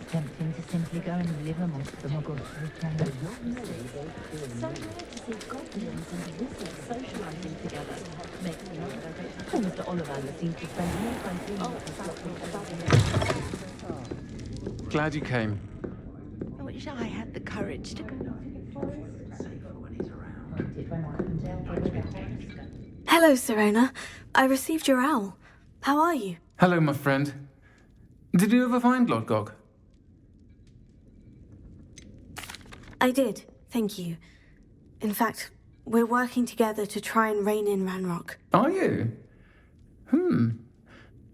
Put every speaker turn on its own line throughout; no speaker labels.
Tempting to simply go and live amongst the muggles.
So rare to see goblins and wizards socialising together. Makes me wonder. Poor Mr. Ollivander seems to spend more time doing
Glad you came.
I wish I had the courage to go.
Hello, Serona. I received your owl. How are you?
Hello, my friend. Did you ever find Lodgok?
I did, thank you. In fact, we're working together to try and rein in Ranrock.
Are you?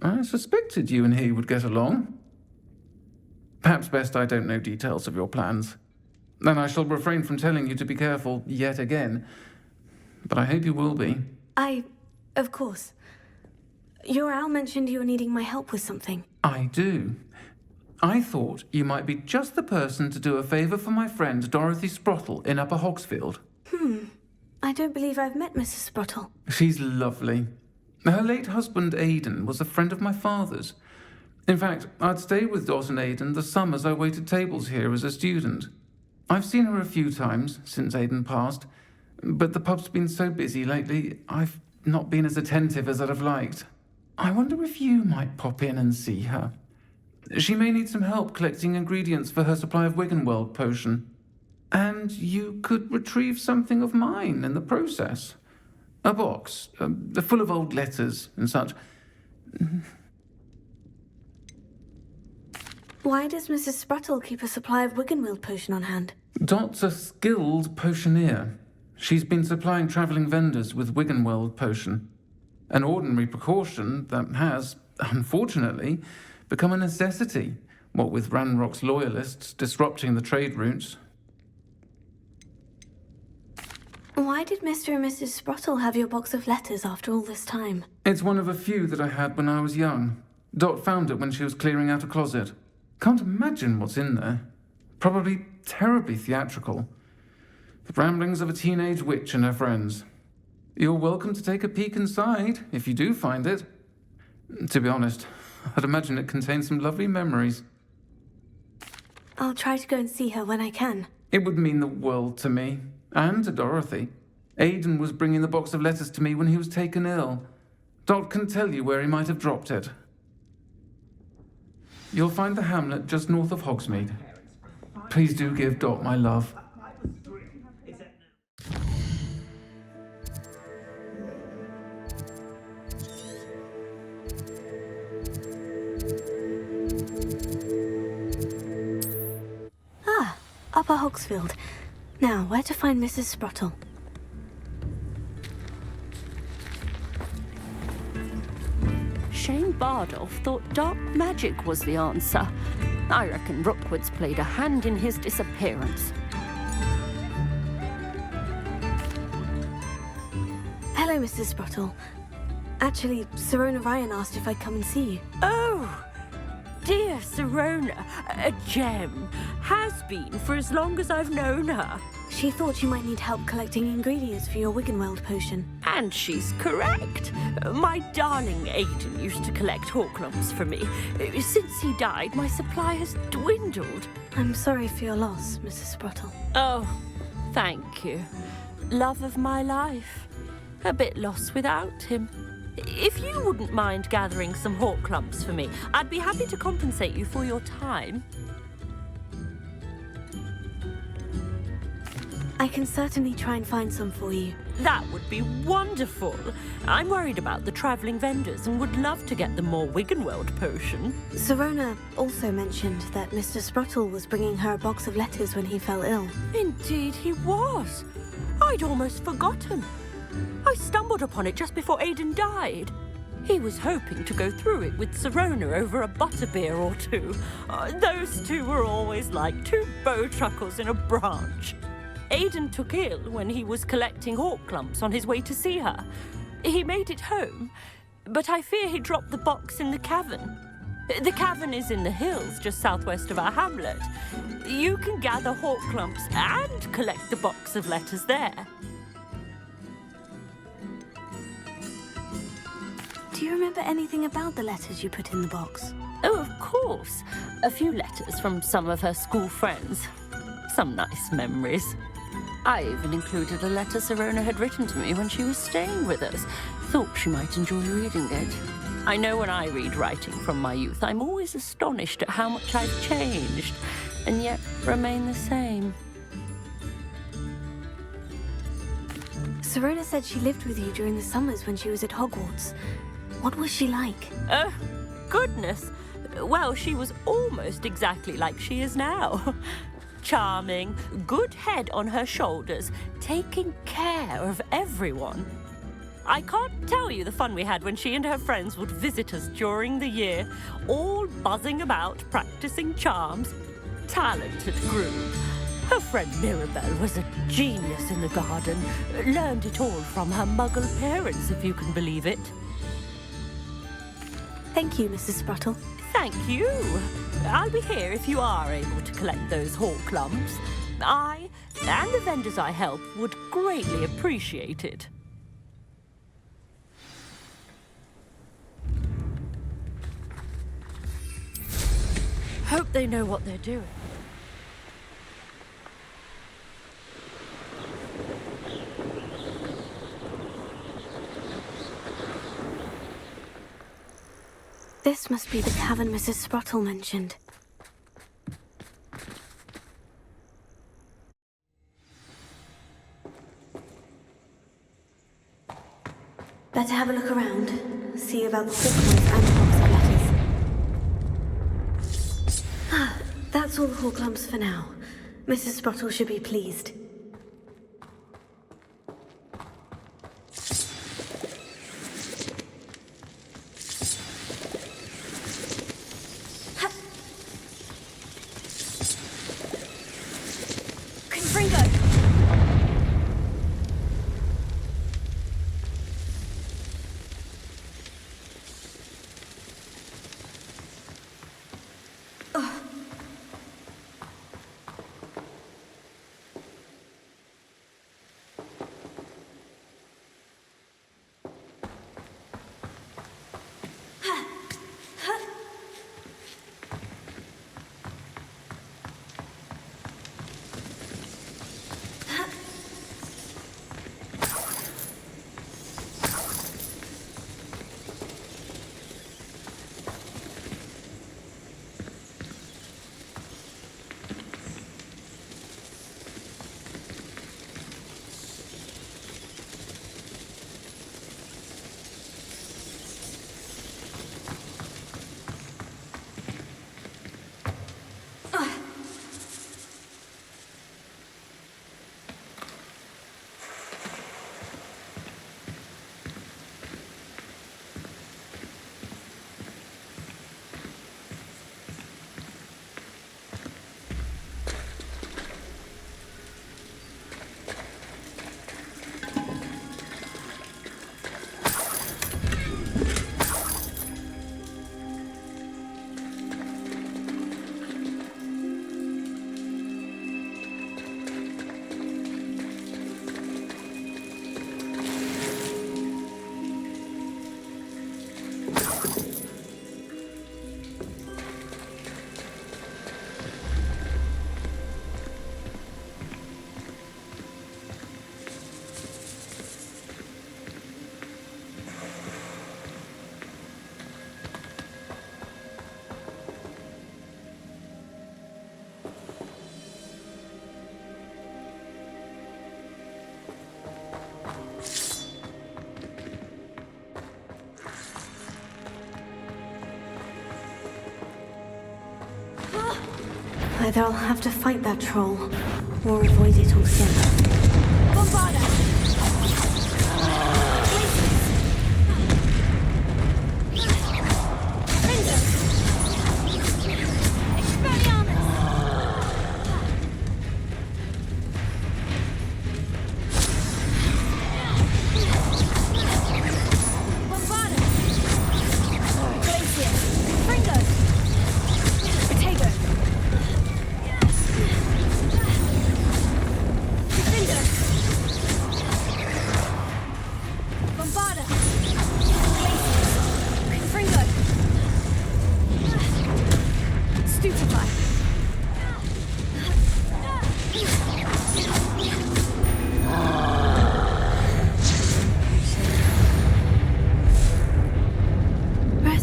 I suspected you and he would get along. Perhaps best I don't know details of your plans. Then I shall refrain from telling you to be careful yet again. But I hope you will be.
Of course. Your owl mentioned you were needing my help with something.
I do. I thought you might be just the person to do a favour for my friend Dorothy Sprottle in Upper Hogsfield.
I don't believe I've met Mrs. Sprottle.
She's lovely. Her late husband Aidan was a friend of my father's. In fact, I'd stayed with Dot and Aidan the summers I waited tables here as a student. I've seen her a few times since Aidan passed, but the pub's been so busy lately, I've not been as attentive as I'd have liked. I wonder if you might pop in and see her. She may need some help collecting ingredients for her supply of Wiggenweld potion. And you could retrieve something of mine in the process. A box, full of old letters and such.
Why does Mrs. Sprottle keep a supply of Wiggenweld potion on hand?
Dot's a skilled potioneer. She's been supplying travelling vendors with Wiggenweld potion. An ordinary precaution that has, unfortunately, become a necessity, what with Ranrock's loyalists disrupting the trade routes.
Why did Mr. and Mrs. Sprottle have your box of letters after all this time?
It's one of a few that I had when I was young. Dot found it when she was clearing out a closet. Can't imagine what's in there. Probably terribly theatrical. The ramblings of a teenage witch and her friends. You're welcome to take a peek inside, if you do find it. To be honest, I'd imagine it contains some lovely memories.
I'll try to go and see her when I can.
It would mean the world to me, and to Dorothy. Aidan was bringing the box of letters to me when he was taken ill. Dot can tell you where he might have dropped it. You'll find the hamlet just north of Hogsmeade. Please do give Dot my love.
Upper Hogsfield. Now, where to find Mrs. Sprottle?
Shane Bardolph thought dark magic was the answer. I reckon Rookwood's played a hand in his disappearance.
Hello, Mrs. Sprottle. Actually, Serona Ryan asked if I'd come and see you.
Oh, dear Serona, a gem. Has been for as long as I've known her.
She thought you might need help collecting ingredients for your Wiggenweld potion.
And she's correct. My darling Aidan used to collect Horklumps for me. Since he died, my supply has dwindled.
I'm sorry for your loss, Mrs. Sprottle.
Oh, thank you. Love of my life. A bit lost without him. If you wouldn't mind gathering some Horklumps for me, I'd be happy to compensate you for your time.
I can certainly try and find some for you.
That would be wonderful. I'm worried about the travelling vendors and would love to get them more Wiggenweld potion.
Serona also mentioned that Mr. Sprottle was bringing her a box of letters when he fell ill.
Indeed he was. I'd almost forgotten. I stumbled upon it just before Aidan died. He was hoping to go through it with Serona over a butterbeer or two. Those two were always like two bowtruckles in a branch. Aidan took ill when he was collecting Horklumps on his way to see her. He made it home, but I fear he dropped the box in the cavern. The cavern is in the hills just southwest of our hamlet. You can gather Horklumps and collect the box of letters
Do you remember anything about the letters you put in the box?
Oh, of course. A few letters from some of her school friends. Some nice memories. I even included a letter Sirona had written to me when she was staying with us. Thought she might enjoy reading it. I know when I read writing from my youth, I'm always astonished at how much I've changed, and yet remain the same.
Sirona said she lived with you during the summers when she was at Hogwarts. What was she like?
Oh, goodness. Well, she was almost exactly like she is now. Charming, good head on her shoulders, taking care of everyone. I can't tell you the fun we had when she and her friends would visit us during the year, all buzzing about, practicing charms. Talented group. Her friend Mirabelle was a genius in the garden. Learned it all from her muggle parents, if you can believe it.
Thank you, Mrs. Spruttle.
Thank you. I'll be here if you are able to collect those Horcrux. I, and the vendors I help, would greatly appreciate it. Hope they know what they're doing.
This must be the cavern Mrs. Spruttle mentioned. Better have a look around. See about the Horcrux and box of letters. That's all the Horcrux for now. Mrs. Spruttle should be pleased. Either I'll have to fight that troll, or avoid it altogether.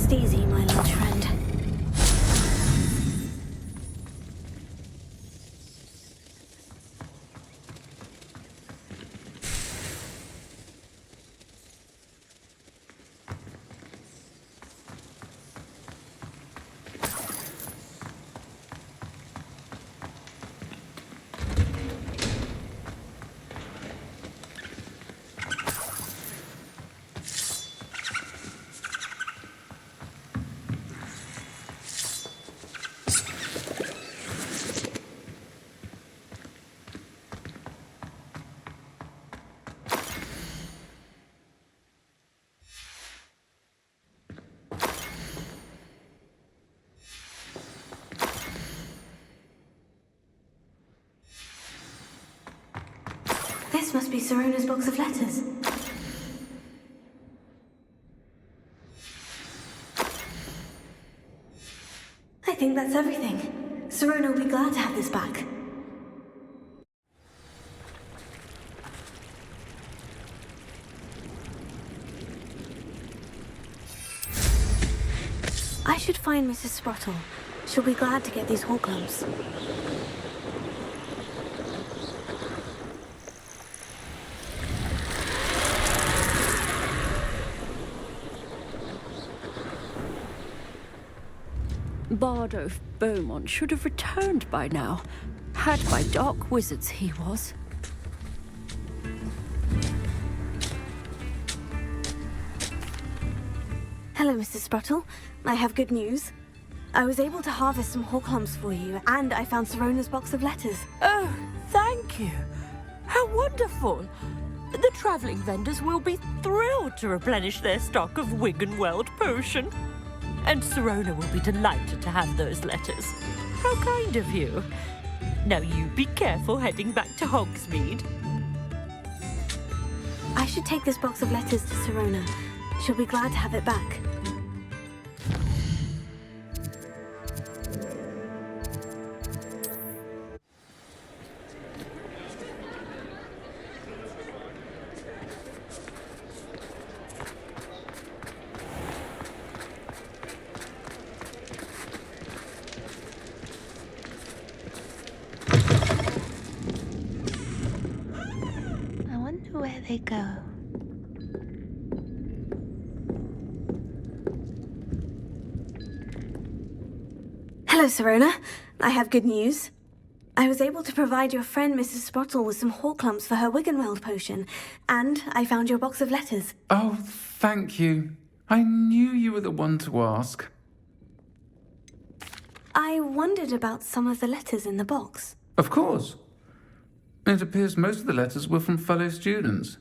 Rest easy, my large friend. This must be Serona's box of letters. I think that's everything. Serona will be glad to have this back. I should find Mrs. Sprottle. She'll be glad to get these Horcrux.
Bardolph Beaumont should have returned by now. Had by dark wizards he was.
Hello, Mrs. Sprottle. I have good news. I was able to harvest some Horcrux for you, and I found Serona's box of letters.
Oh, thank you. How wonderful. The travelling vendors will be thrilled to replenish their stock of Wiggenweld potion. And Serona will be delighted to have those letters. How kind of you. Now you be careful heading back to Hogsmeade.
I should take this box of letters to Serona. She'll be glad to have it back.
Where they go.
Hello, Serona. I have good news. I was able to provide your friend Mrs. Sprottle with some Horcrux for her Wiggenweld potion, and I found your box of letters.
Oh, thank you. I knew you were the one to ask.
I wondered about some of the letters in the box.
Of course. It appears most of the letters were from fellow students.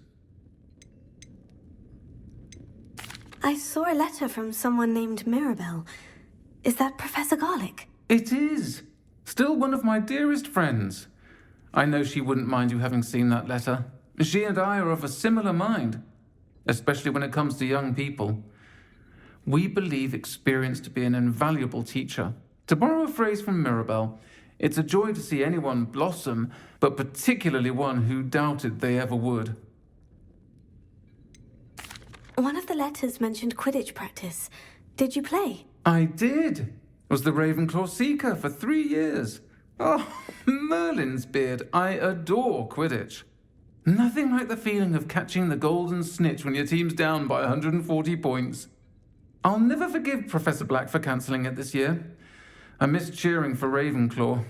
I saw a letter from someone named Mirabelle. Is that Professor Garlick?
It is. Still one of my dearest friends. I know she wouldn't mind you having seen that letter. She and I are of a similar mind, especially when it comes to young people. We believe experience to be an invaluable teacher. To borrow a phrase from Mirabelle, it's a joy to see anyone blossom, but particularly one who doubted they ever would.
One of the letters mentioned Quidditch practice. Did you play?
I did. Was the Ravenclaw Seeker for 3 years. Oh, Merlin's beard. I adore Quidditch. Nothing like the feeling of catching the golden snitch when your team's down by 140 points. I'll never forgive Professor Black for cancelling it this year. I missed cheering for Ravenclaw.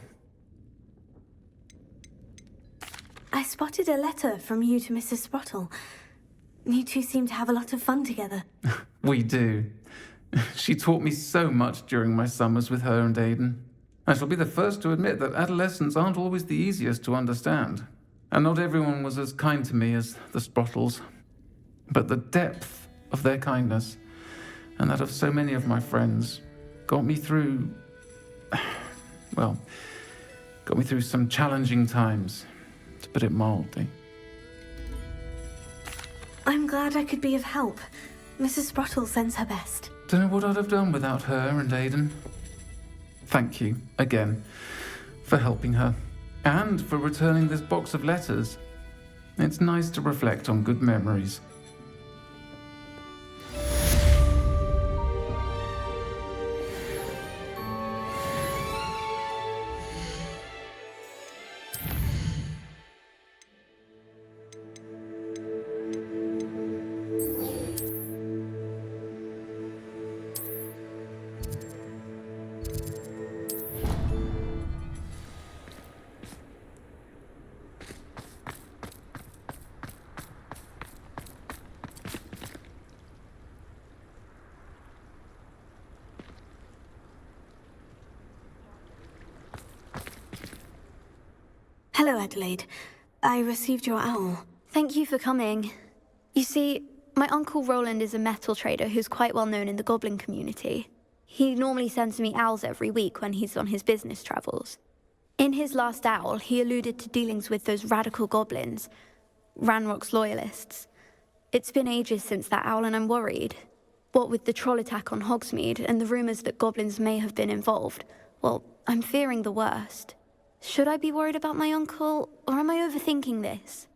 I spotted a letter from you to Mrs. Sprottle. You two seem to have a lot of fun together.
We do. She taught me so much during my summers with her and Aidan. I shall be the first to admit that adolescents aren't always the easiest to understand. And not everyone was as kind to me as the Sprottles. But the depth of their kindness, and that of so many of my friends, got me through... well, got me through some challenging times, to put it mildly.
I'm glad I could be of help. Mrs. Sprottle sends her best.
Don't know what I'd have done without her and Aidan. Thank you, again, for helping her, and for returning this box of letters. It's nice to reflect on good memories.
Hello, Adelaide. I received your owl.
Thank you for coming. You see, my uncle Roland is a metal trader who's quite well known in the goblin community. He normally sends me owls every week when he's on his business travels. In his last owl, he alluded to dealings with those radical goblins, Ranrock's loyalists. It's been ages since that owl and I'm worried. What with the troll attack on Hogsmeade and the rumours that goblins may have been involved, well, I'm fearing the worst. Should I be worried about my uncle, or am I overthinking this?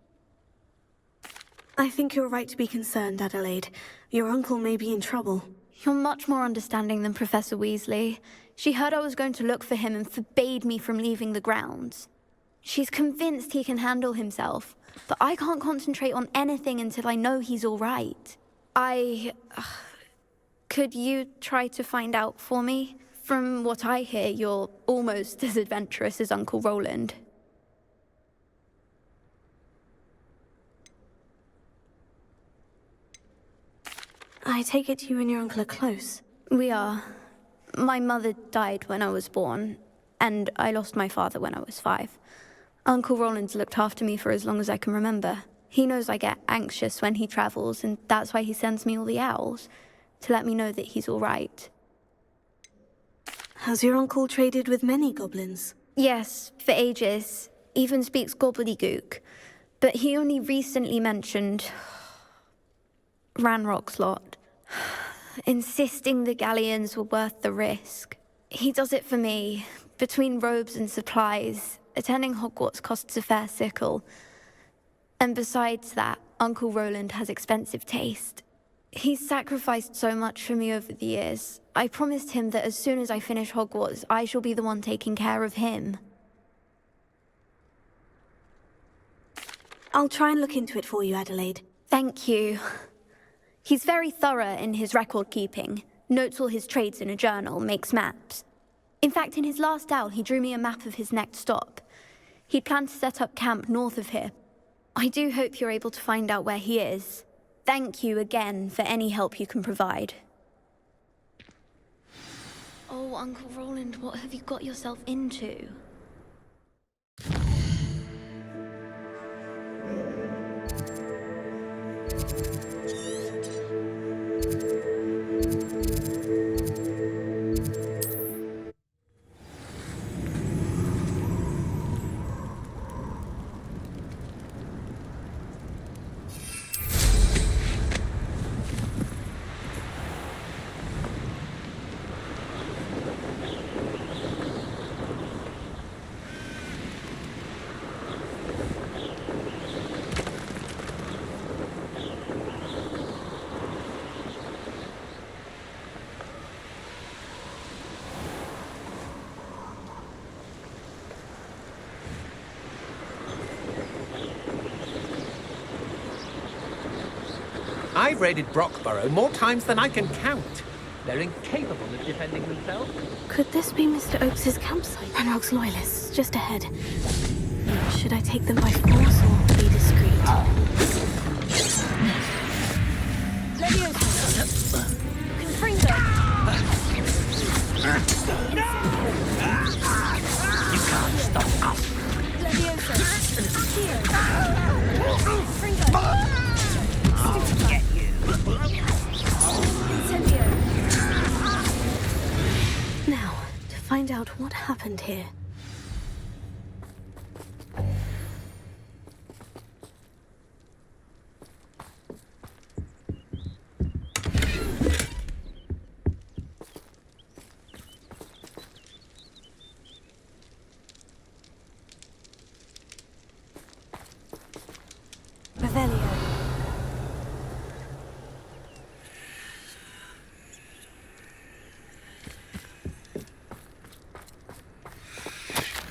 I think you're right to be concerned, Adelaide. Your uncle may be in trouble.
You're much more understanding than Professor Weasley. She heard I was going to look for him and forbade me from leaving the grounds. She's convinced he can handle himself, but I can't concentrate on anything until I know he's all right. Could you try to find out for me? From what I hear, you're almost as adventurous as Uncle Roland.
I take it you and your uncle are close.
We are. My mother died when I was born, and I lost my father when I was 5. Uncle Roland's looked after me for as long as I can remember. He knows I get anxious when he travels, and that's why he sends me all the owls, to let me know that he's all right.
Has your uncle traded with many goblins?
Yes, for ages. Even speaks gobbledygook. But he only recently mentioned Ranrock's lot, insisting the galleons were worth the risk. He does it for me. Between robes and supplies, attending Hogwarts costs a fair sickle. And besides that, Uncle Roland has expensive taste. He's sacrificed so much for me over the years. I promised him that as soon as I finish Hogwarts, I shall be the one taking care of him.
I'll try and look into it for you, Adelaide.
Thank you. He's very thorough in his record keeping, notes all his trades in a journal, makes maps. In fact, in his last owl, he drew me a map of his next stop. He planned to set up camp north of here. I do hope you're able to find out where he is. Thank you again for any help you can provide. Oh, Uncle Roland, what have you got yourself into?
I've raided Brockborough more times than I can count. They're incapable of defending themselves.
Could this be Mr. Oakes's campsite? Ranrock's loyalists, just ahead. Should I take them by force or be discreet?
You can't stop us. I'll get you.
Now, to find out what happened here.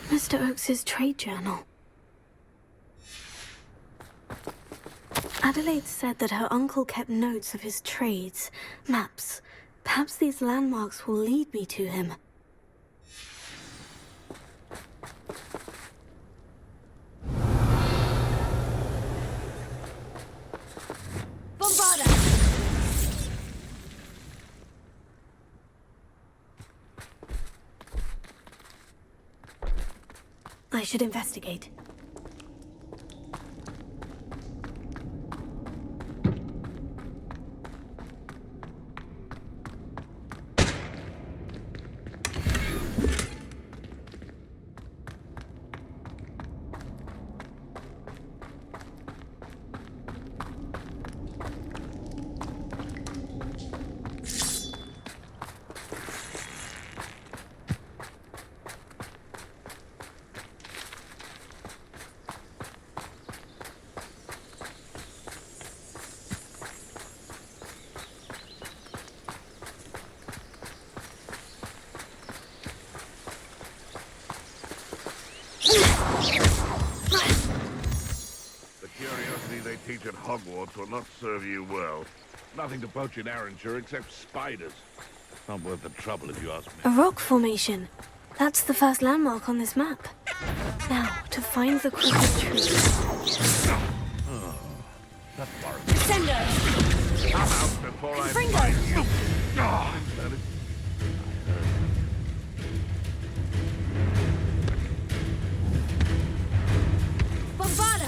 Mr. Oakes's trade journal. Adelaide said that her uncle kept notes of his trades, maps. Perhaps these landmarks will lead me to him. I should investigate.
teach at Hogwarts will not serve you well. Nothing to poach in Arranshire except spiders. Not worth the trouble if you ask me.
A rock formation. That's the first landmark on this map. Now, to find the crooked tree.
That's far.
Ascendo!
Come out before I
Fringo!
find you. Oh, that is...
Bombarda!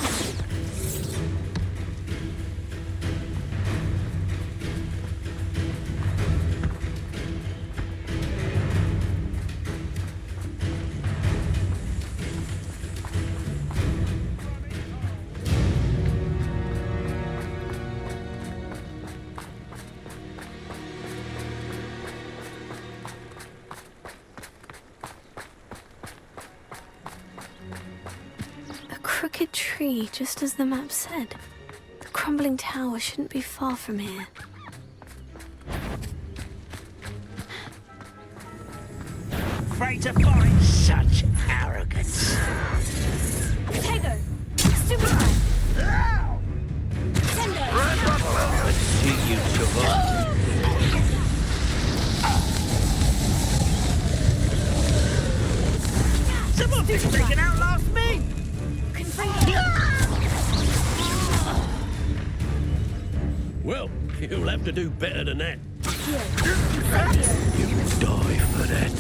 Crooked tree, just as the map said. The crumbling tower shouldn't be far from here.
Afraid to find such arrogance.
Tego! Super! Ascendo!
Let's see you survive. Someone thinks they can outlast me!
Well, you'll have to do better than that.
You die for that.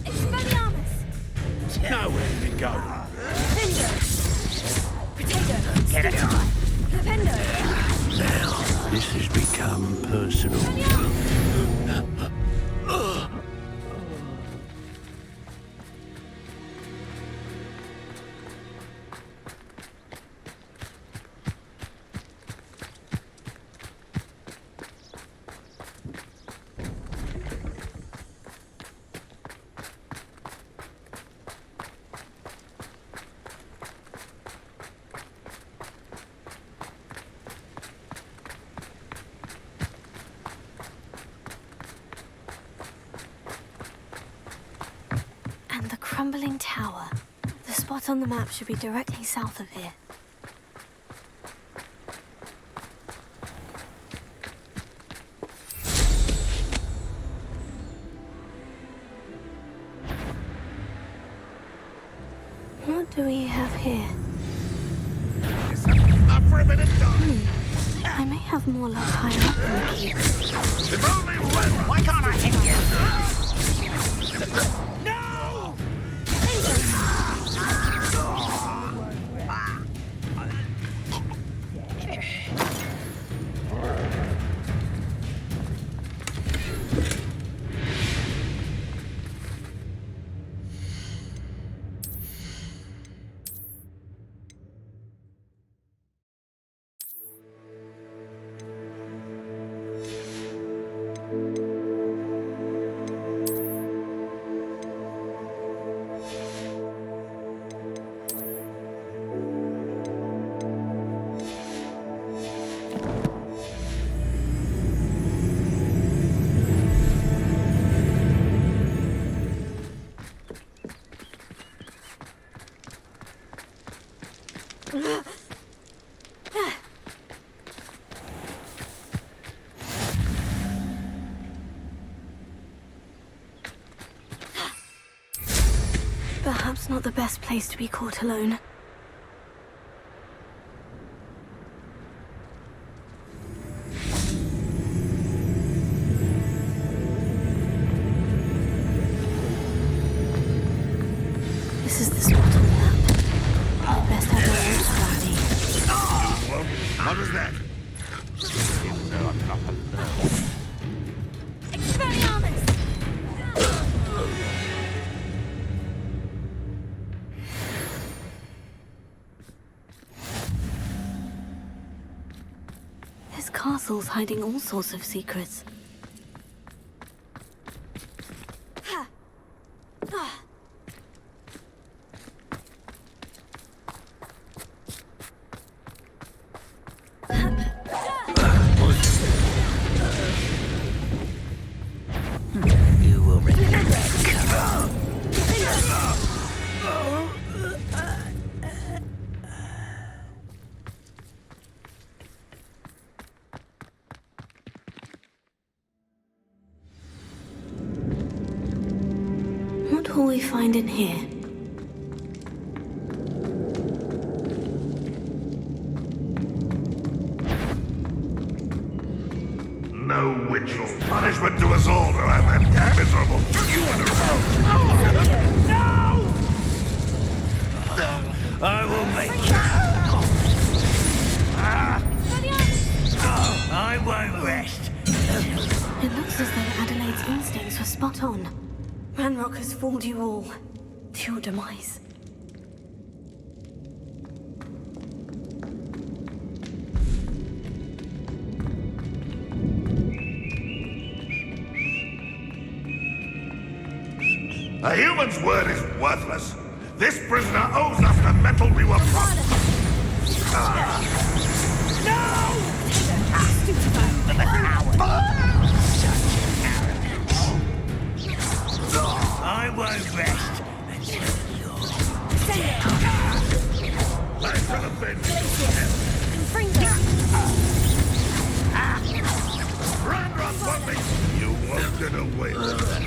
Expelliarmus!
Nowhere to go.
Potato!
Get it.
Flipendo!
Now, this has become personal.
And the crumbling tower. The spot on the map should be directly south of here. What do we have here?
Up for a bit of time.
I may have more luck higher up in the keep.
If only one.
Why can't I hit you?
Perhaps not the best place to be caught alone. This is the spot on the map. I'd best have my own strategy.
Well, what was that?
Expelliarmus!
This castle's hiding all sorts of secrets.
You will regret that.
will we find in here?
No witch or punishment to us all to have that miserable you in a row.
No! I will make you. I won't rest.
It looks as though Adelaide's instincts were spot on. Ranrock has fooled you all to your demise.
A human's word is worthless. This prisoner owes us the metal we were promised.
I won't rest until you're dead.
I shall avenge Ranrock won't be. You won't get away with that.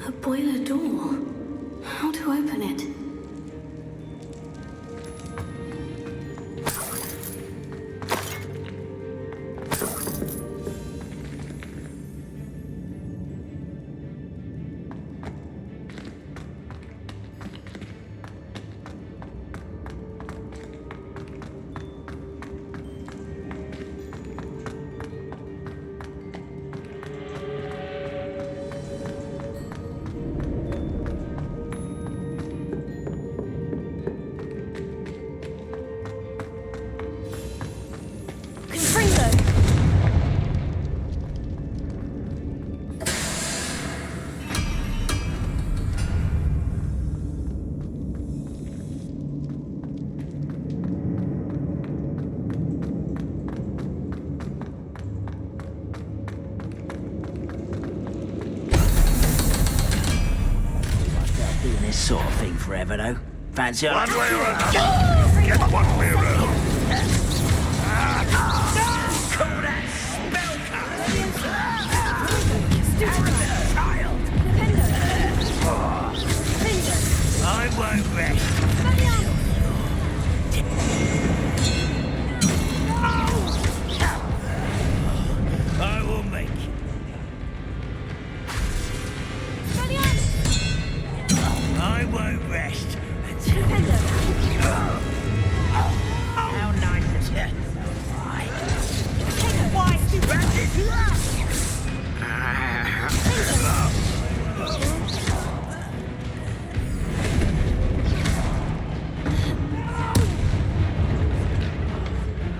A boiler door. How to open it?
Sort of thing forever, though. Fancy
One way or another. Get one way or another.
Call that spellcast! I won't rest. I will make you. I won't rest until how nice is it? Why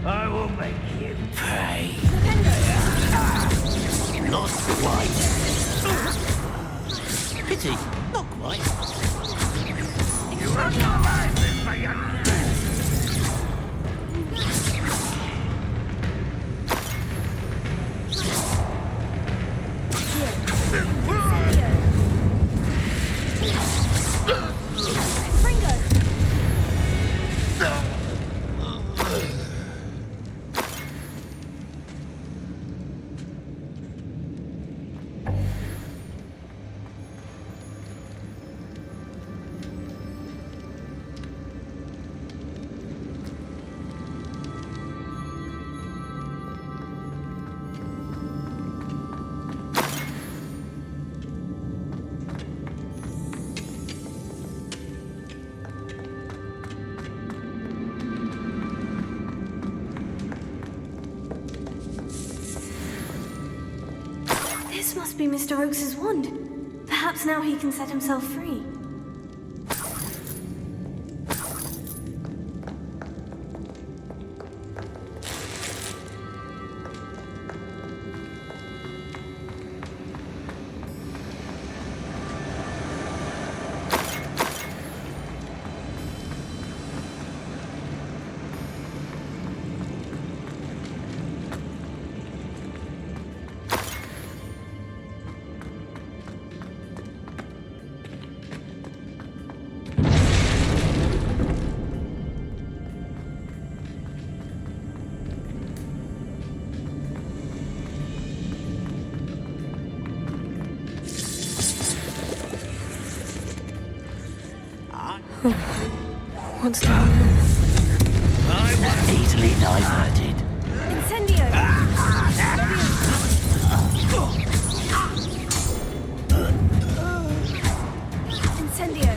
I will make you pay. Not quite. Pity, not quite.
You have no life, my young man.
This must be Mr. Oakes's wand. Perhaps now he can set himself free. What's going on?
Easily diverted.
Incendio! Incendio!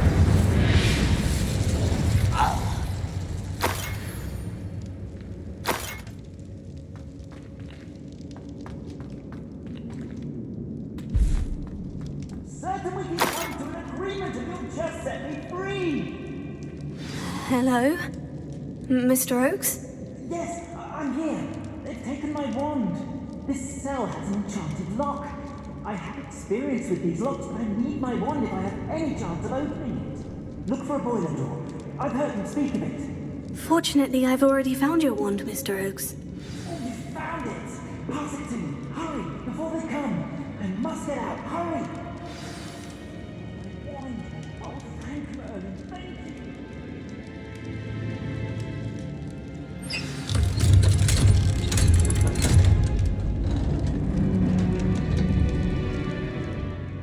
Certain we can come to an agreement and you'll just set me free!
Hello? Mr. Oakes?
Yes, I'm here. They've taken my wand. This cell has an enchanted lock. I have experience with these locks, but I need my wand if I have any chance of opening it. Look for a boiler door. I've heard them speak of it.
Fortunately, I've already found your wand, Mr. Oakes.
Oh, you found it! Pass it to me. Hurry, before they come. I must get out. Hurry! My wand. Oh, thank you, Merlin. Thank you.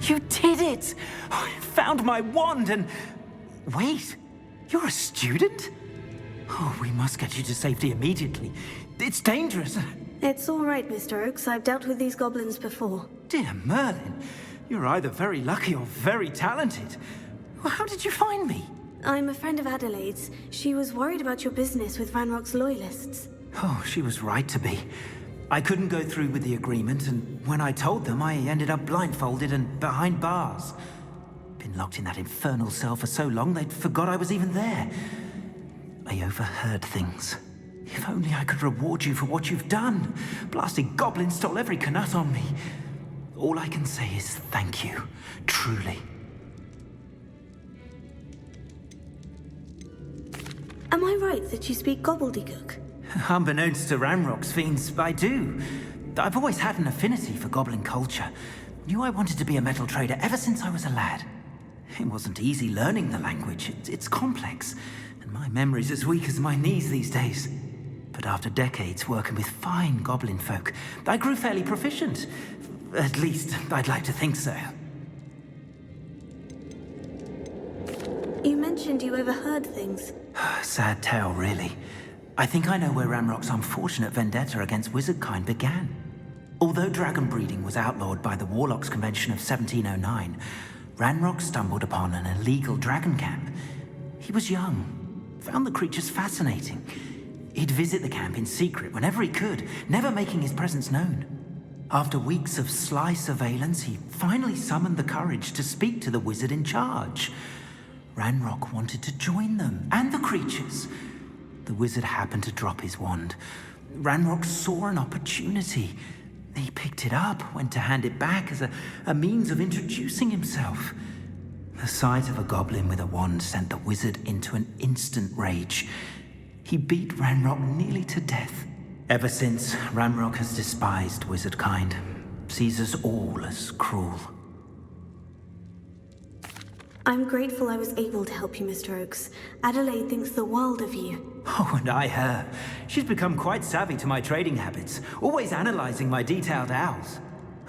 You did it! I found my wand and... Wait, you're a student? Oh, we must get you to safety immediately. It's dangerous.
It's all right, Mr. Oakes. I've dealt with these goblins before.
Dear Merlin, you're either very lucky or very talented. How did you find me?
I'm a friend of Adelaide's. She was worried about your business with Ranrock's loyalists.
Oh, she was right to be. I couldn't go through with the agreement, and when I told them, I ended up blindfolded and behind bars. Been locked in that infernal cell for so long, they'd forgot I was even there. I overheard things. If only I could reward you for what you've done. Blasted goblins stole every Knut on me. All I can say is thank you, truly.
Am I right that you speak gobbledygook?
Unbeknownst to Ranrock's fiends, I do. I've always had an affinity for goblin culture. Knew I wanted to be a metal trader ever since I was a lad. It wasn't easy learning the language. It's complex, and my memory's as weak as my knees these days. But after decades working with fine goblin folk, I grew fairly proficient. At least, I'd like to think so.
You mentioned you overheard things.
Sad tale, really. I think I know where Ranrock's unfortunate vendetta against wizardkind began. Although dragon breeding was outlawed by the Warlocks Convention of 1709, Ranrock stumbled upon an illegal dragon camp. He was young, found the creatures fascinating. He'd visit the camp in secret whenever he could, never making his presence known. After weeks of sly surveillance, he finally summoned the courage to speak to the wizard in charge. Ranrock wanted to join them, and the creatures. The wizard happened to drop his wand. Ranrock saw an opportunity. He picked it up, went to hand it back as a means of introducing himself. The sight of a goblin with a wand sent the wizard into an instant rage. He beat Ranrock nearly to death. Ever since, Ranrock has despised wizardkind, sees us all as cruel.
I'm grateful I was able to help you, Mr. Oakes. Adelaide thinks the world of you.
Oh, and I her. She's become quite savvy to my trading habits, always analyzing my detailed owls.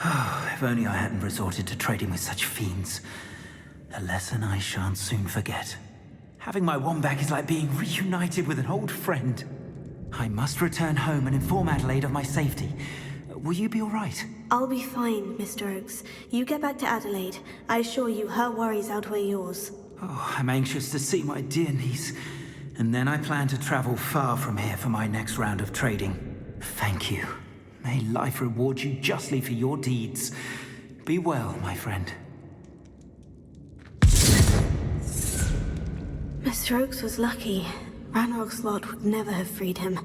Oh, if only I hadn't resorted to trading with such fiends. A lesson I shan't soon forget. Having my wand back is like being reunited with an old friend. I must return home and inform Adelaide of my safety. Will you be all right?
I'll be fine, Mr. Oakes. You get back to Adelaide. I assure you her worries outweigh yours.
Oh, I'm anxious to see my dear niece. And then I plan to travel far from here for my next round of trading. Thank you. May life reward you justly for your deeds. Be well, my friend.
Mr. Oakes was lucky. Ranrock's lot would never have freed him.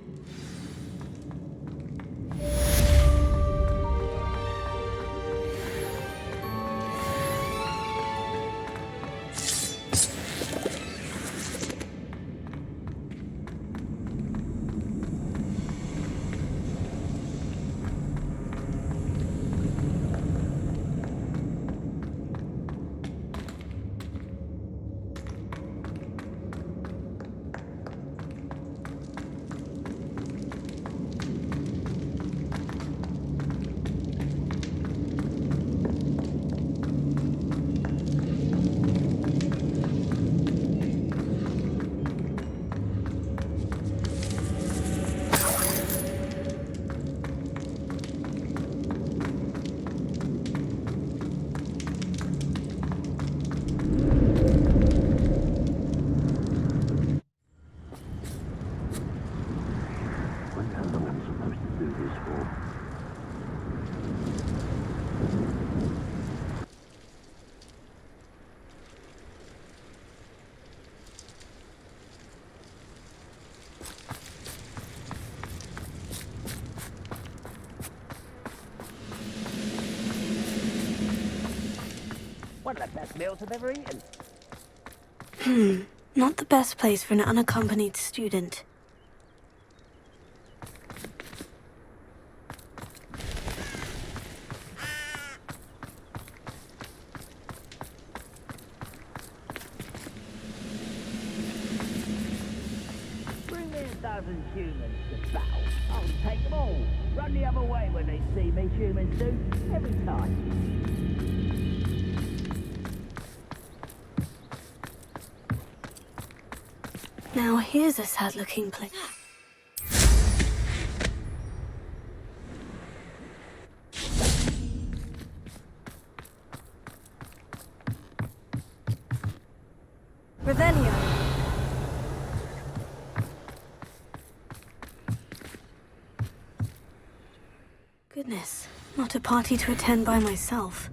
One of the best meals I've ever eaten.
Not the best place for an unaccompanied student.
Bring me a dozen humans to battle. I'll take them all. Run the other way when they see me, humans do. Every time.
Now here's a sad-looking place. Revelio. Goodness, not a party to attend by myself.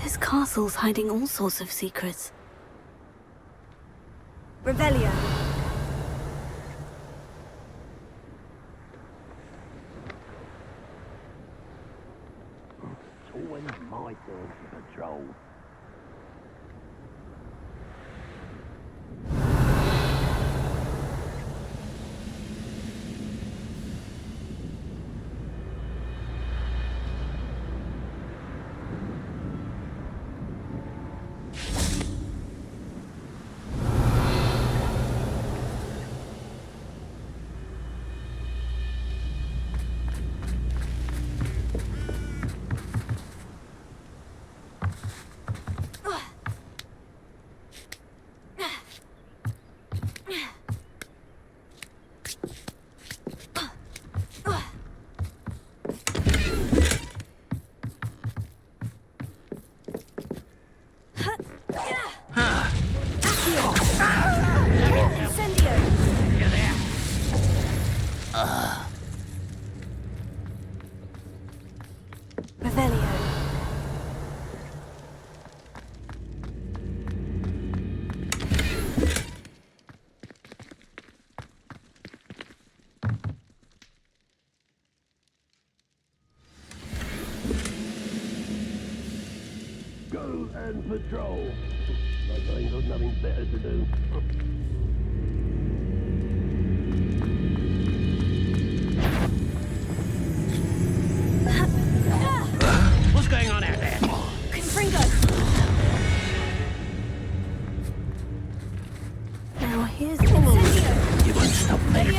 This castle's hiding all sorts of secrets. Revelio.
It's always my turn to patrol.
Go and patrol. Like I ain't got nothing better to do.
What's going on out there?
Confringo! Now here's Incendio!
You won't stop me.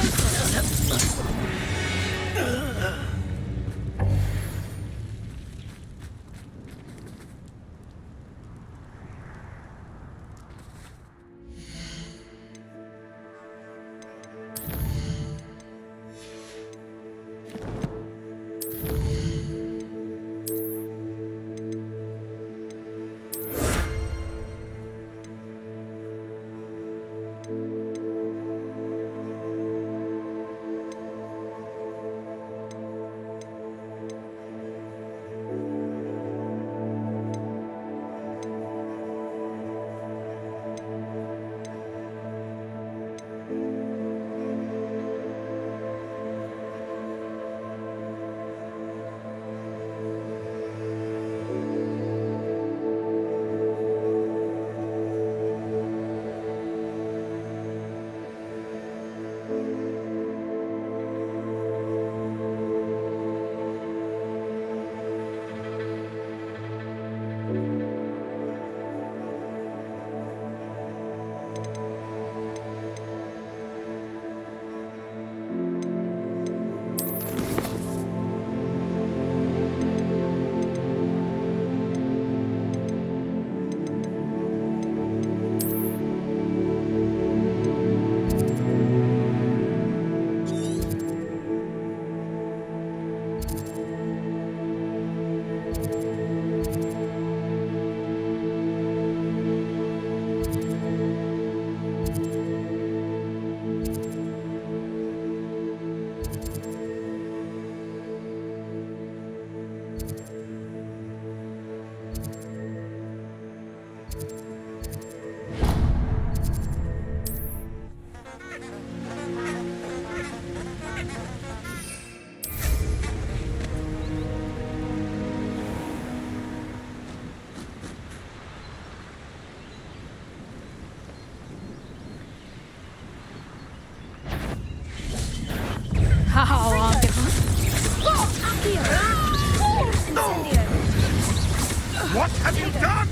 What have you done?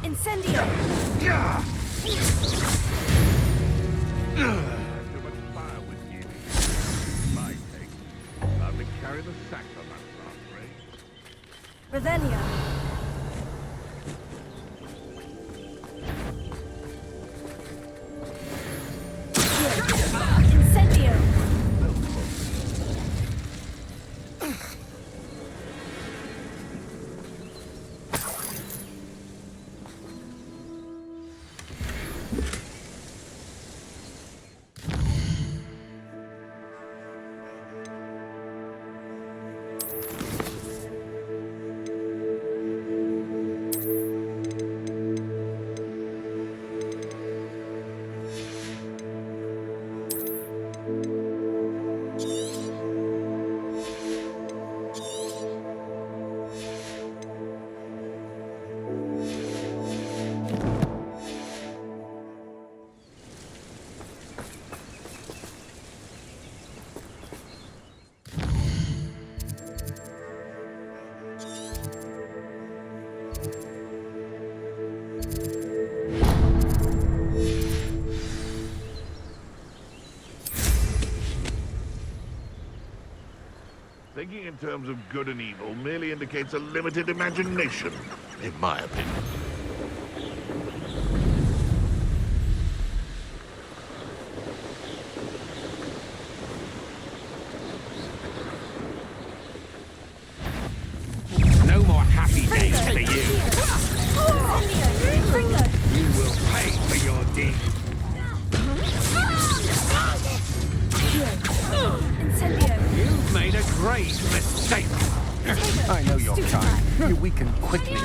Incendio!
Yeah. Too much fire with you. My take. I've been carrying the sack on that last race.
Revelio! Incendio!
Thinking in terms of good and evil merely indicates a limited imagination, in my opinion.
No more happy days for you. You will pay for your deeds. You've made a great mistake. I know your kind. You weaken quickly.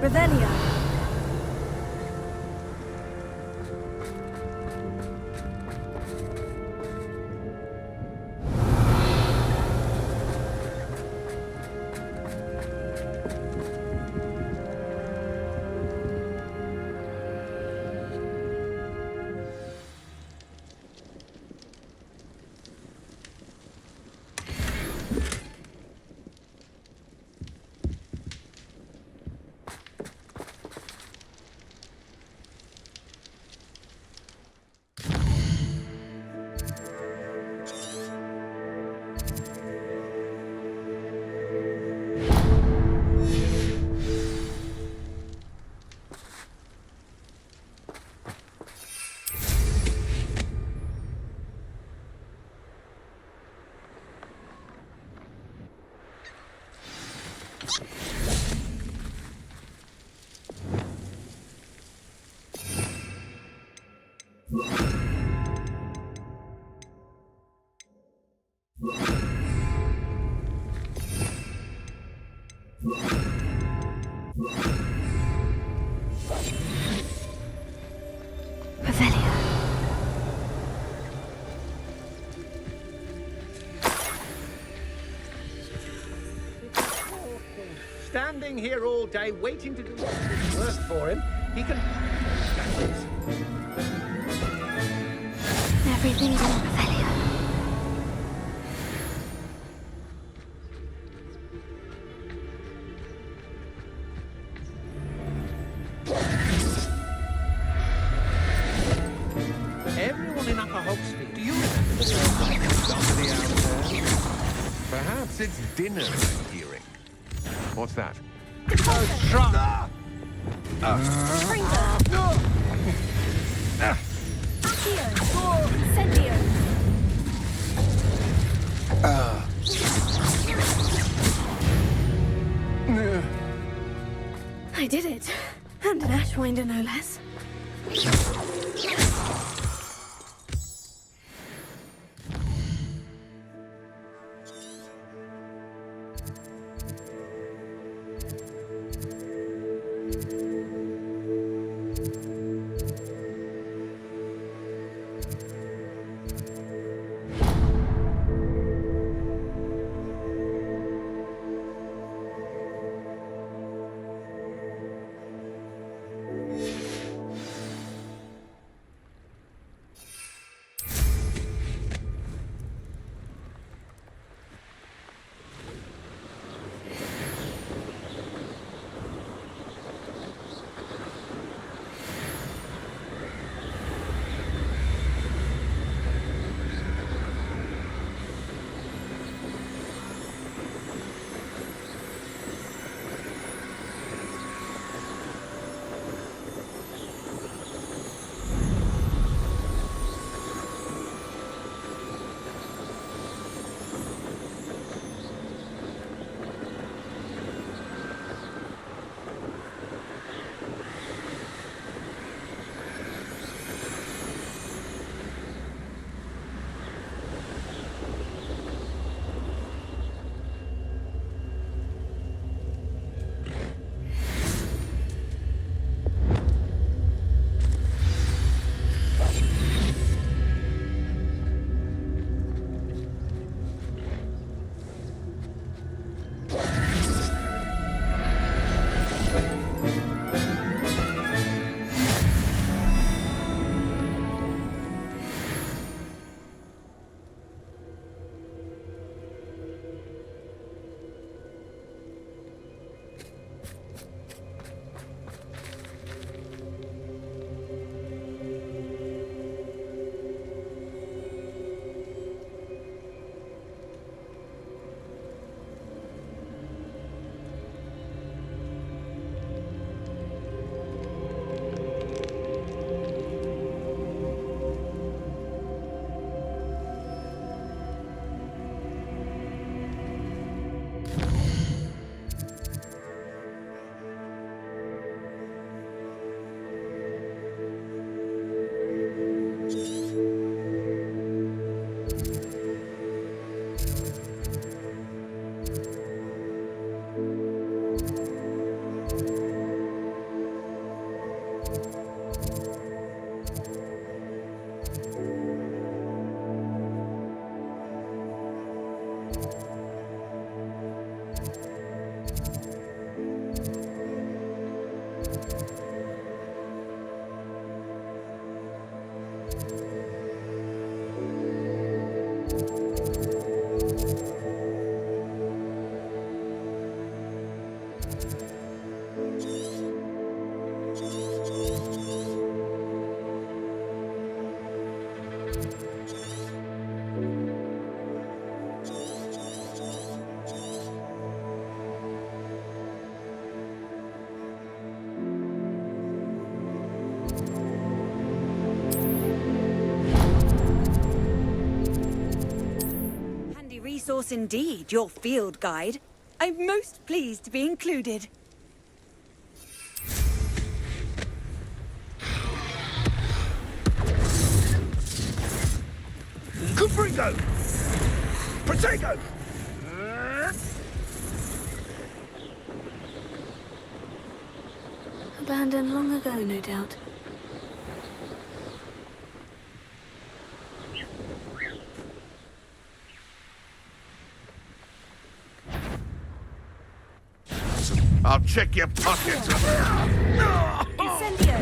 Revelio.
Standing here all day waiting to do what's worst for him, he can...
Everything's in Revelio.
Everyone in Upper Hogsmeade, do you remember the first time you somebody out there?
Perhaps it's dinner I'm hearing. What's that?
Shrug!
I did it. And an Ashwinder, no less.
Resource indeed, your field guide. I'm most pleased to be included.
Confringo! Protego!
Abandoned long ago, no doubt.
I'll check your pockets.
Incendio!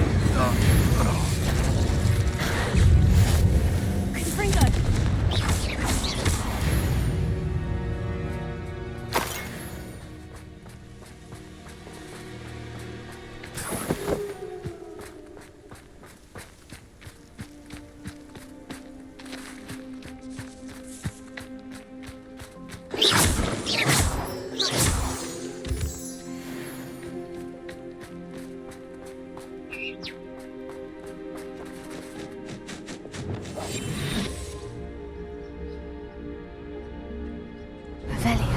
Revelio.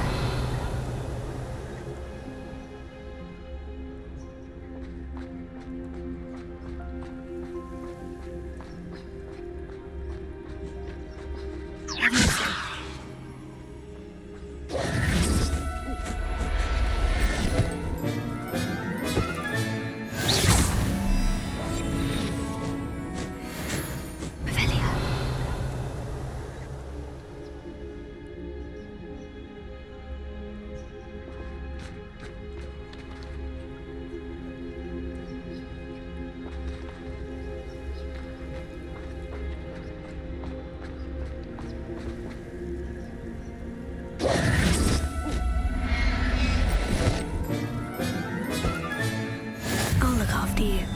I'll look after you.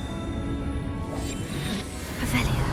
Revelio.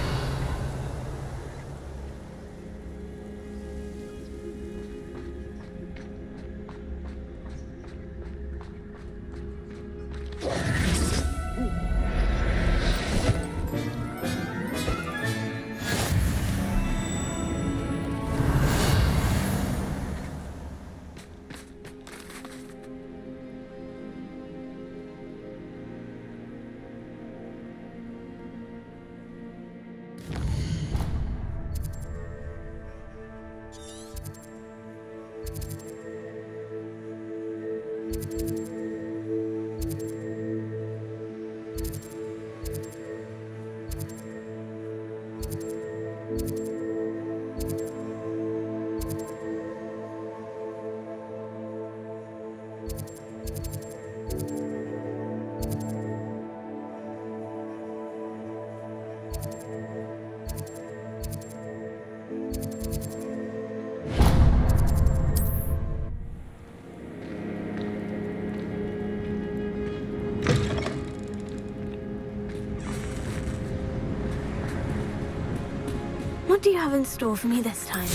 What do you have in store for me this time?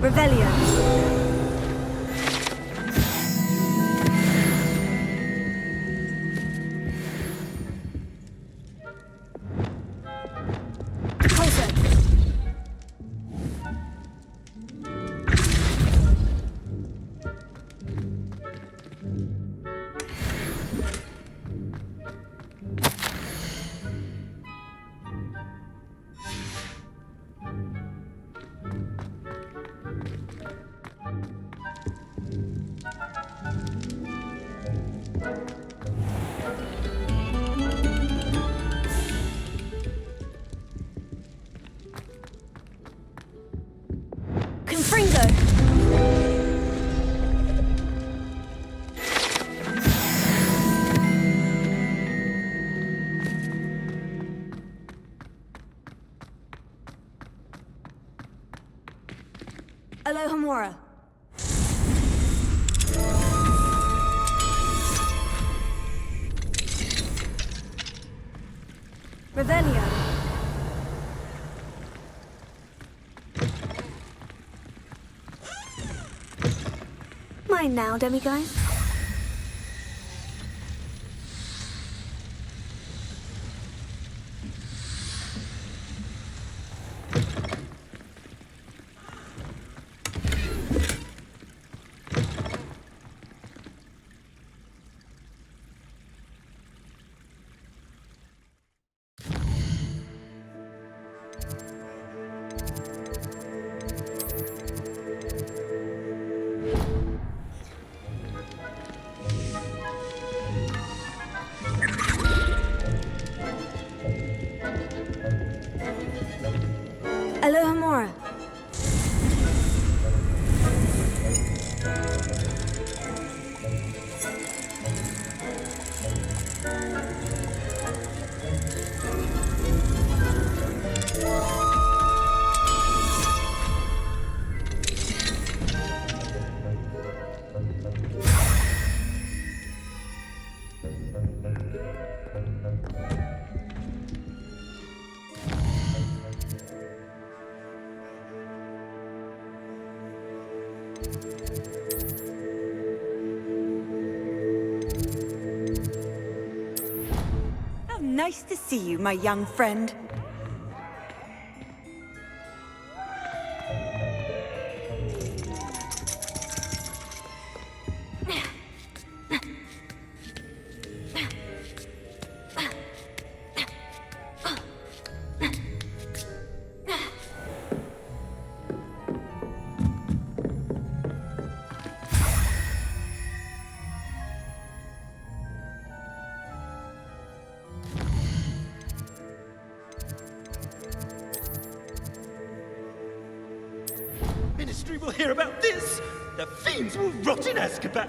Revelio. Alohomora. Revelio. Mine now, Demiguise. Alohomora.
Nice to see you, my young friend.
Ministry will hear about this. The fiends will rot in Azkaban.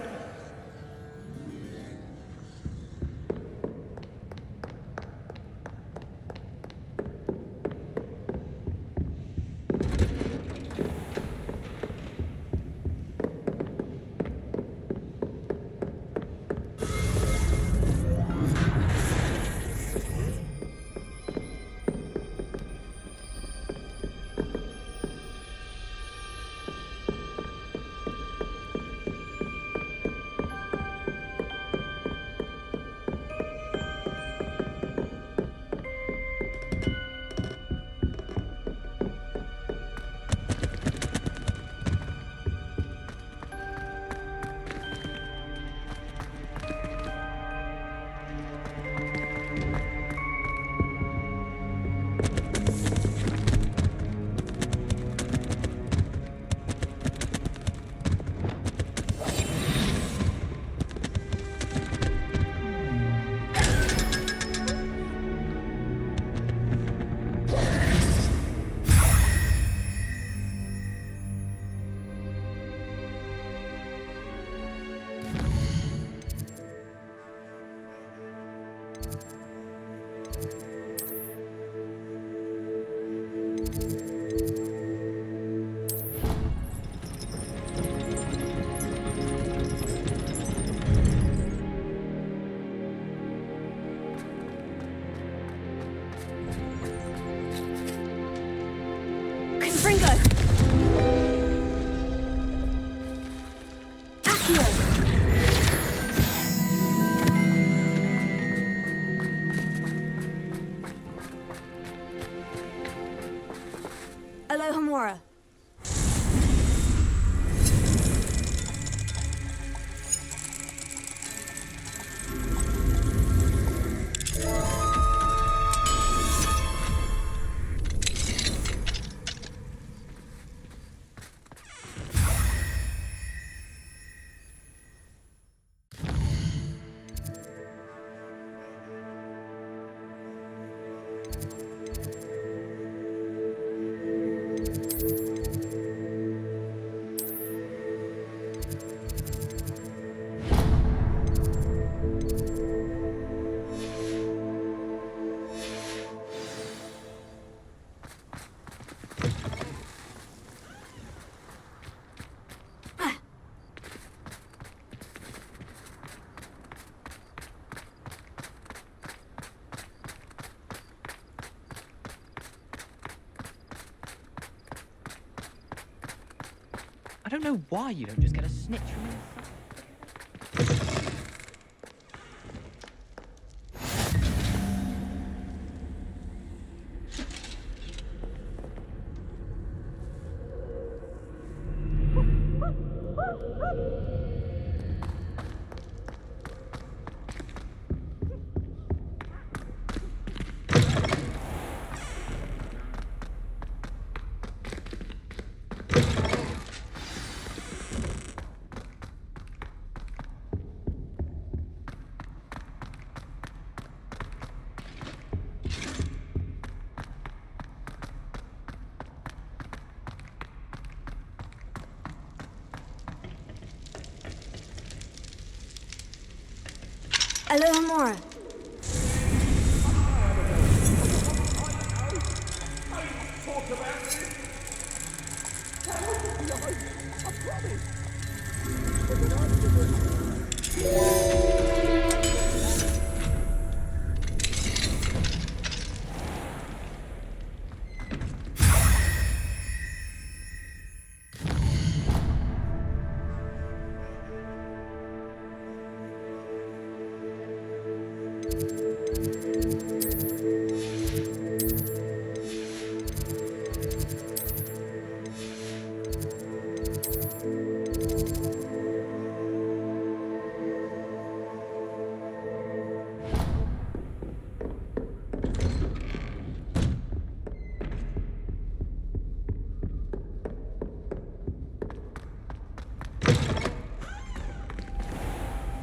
Alohomora.
I don't know why you don't just get a snitch from inside.
Alohomora.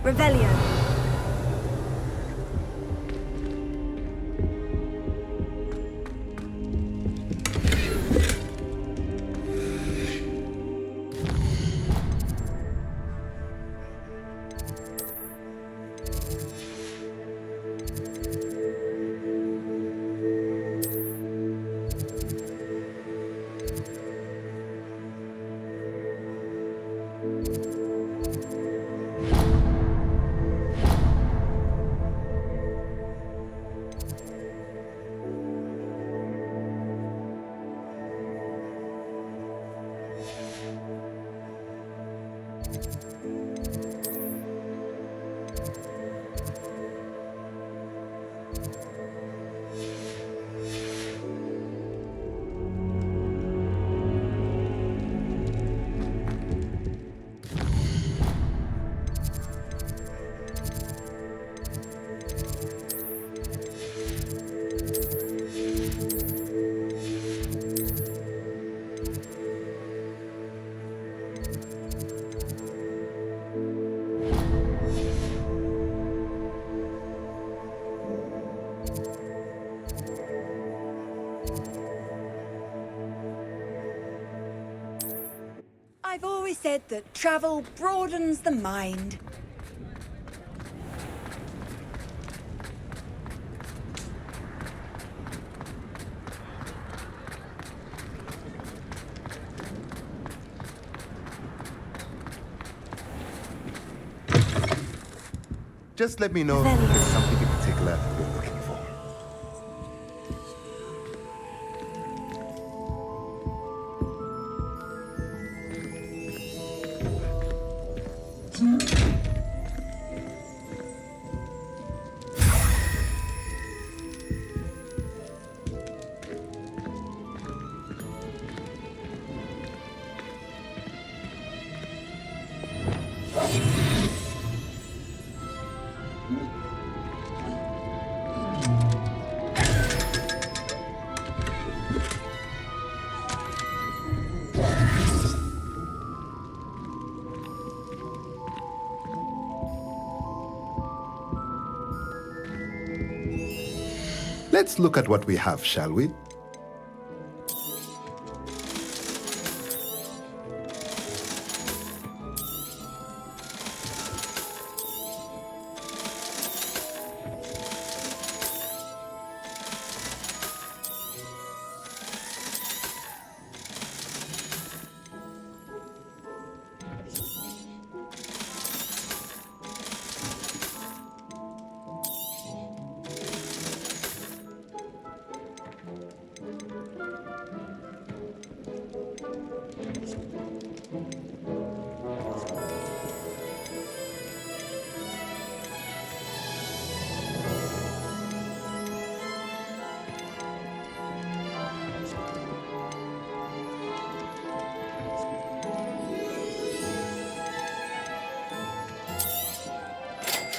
Revelio.
I've always said that travel broadens the mind.
Just let me know if there's something in particular you're looking for. Let's look at what we have, shall we?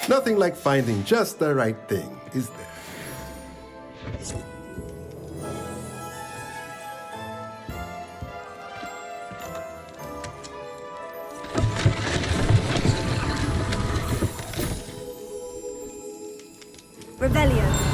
Nothing like finding just the right thing, is there?
Revelio.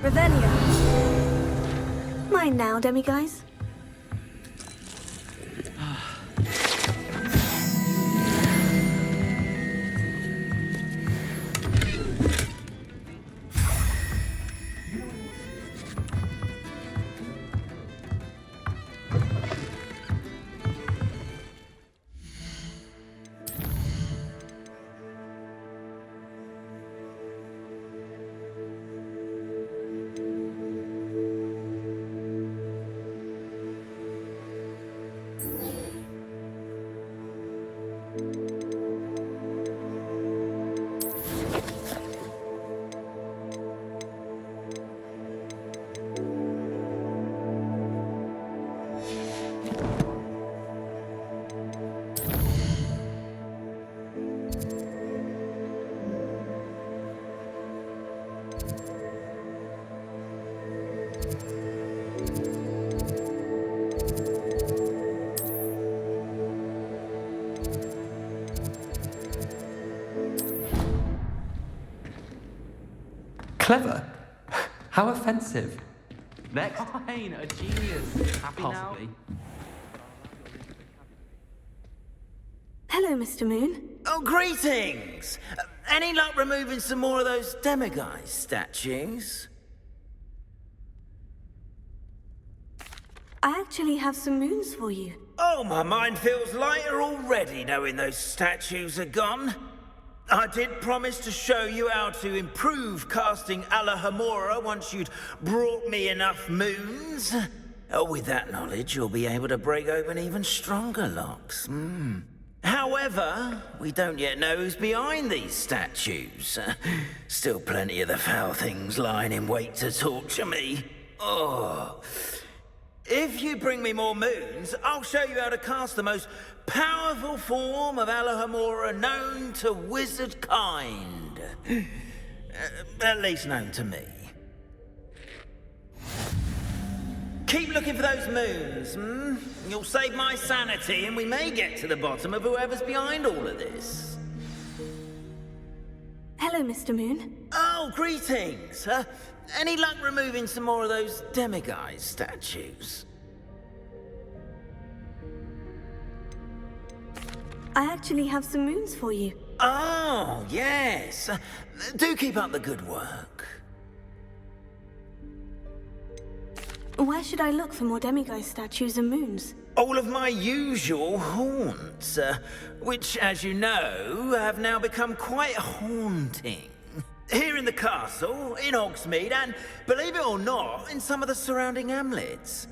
Revelio. Mine now, Demiguise.
Clever? How offensive. Next. Fine, a genius. Happy possibly. Now?
Hello, Mr. Moon.
Oh, greetings! Any luck removing some more of those Demiguise statues?
I actually have some moons for you.
Oh, my mind feels lighter already knowing those statues are gone. I did promise to show you how to improve casting Alohomora once you'd brought me enough moons. Oh, with that knowledge, you'll be able to break open even stronger locks. However, we don't yet know who's behind these statues. Still plenty of the foul things lying in wait to torture me. Oh. If you bring me more moons, I'll show you how to cast the most powerful form of Alohomora known to wizard kind. At least known to me. Keep looking for those moons, You'll save my sanity and we may get to the bottom of whoever's behind all of this.
Hello, Mr. Moon.
Oh, greetings. Any luck removing some more of those Demiguise statues?
I actually have some moons for you.
Oh, yes. Do keep up the good work.
Where should I look for more Demiguise statues and moons?
All of my usual haunts, which, as you know, have now become quite haunting. Here in the castle, in Hogsmeade, and, believe it or not, in some of the surrounding hamlets.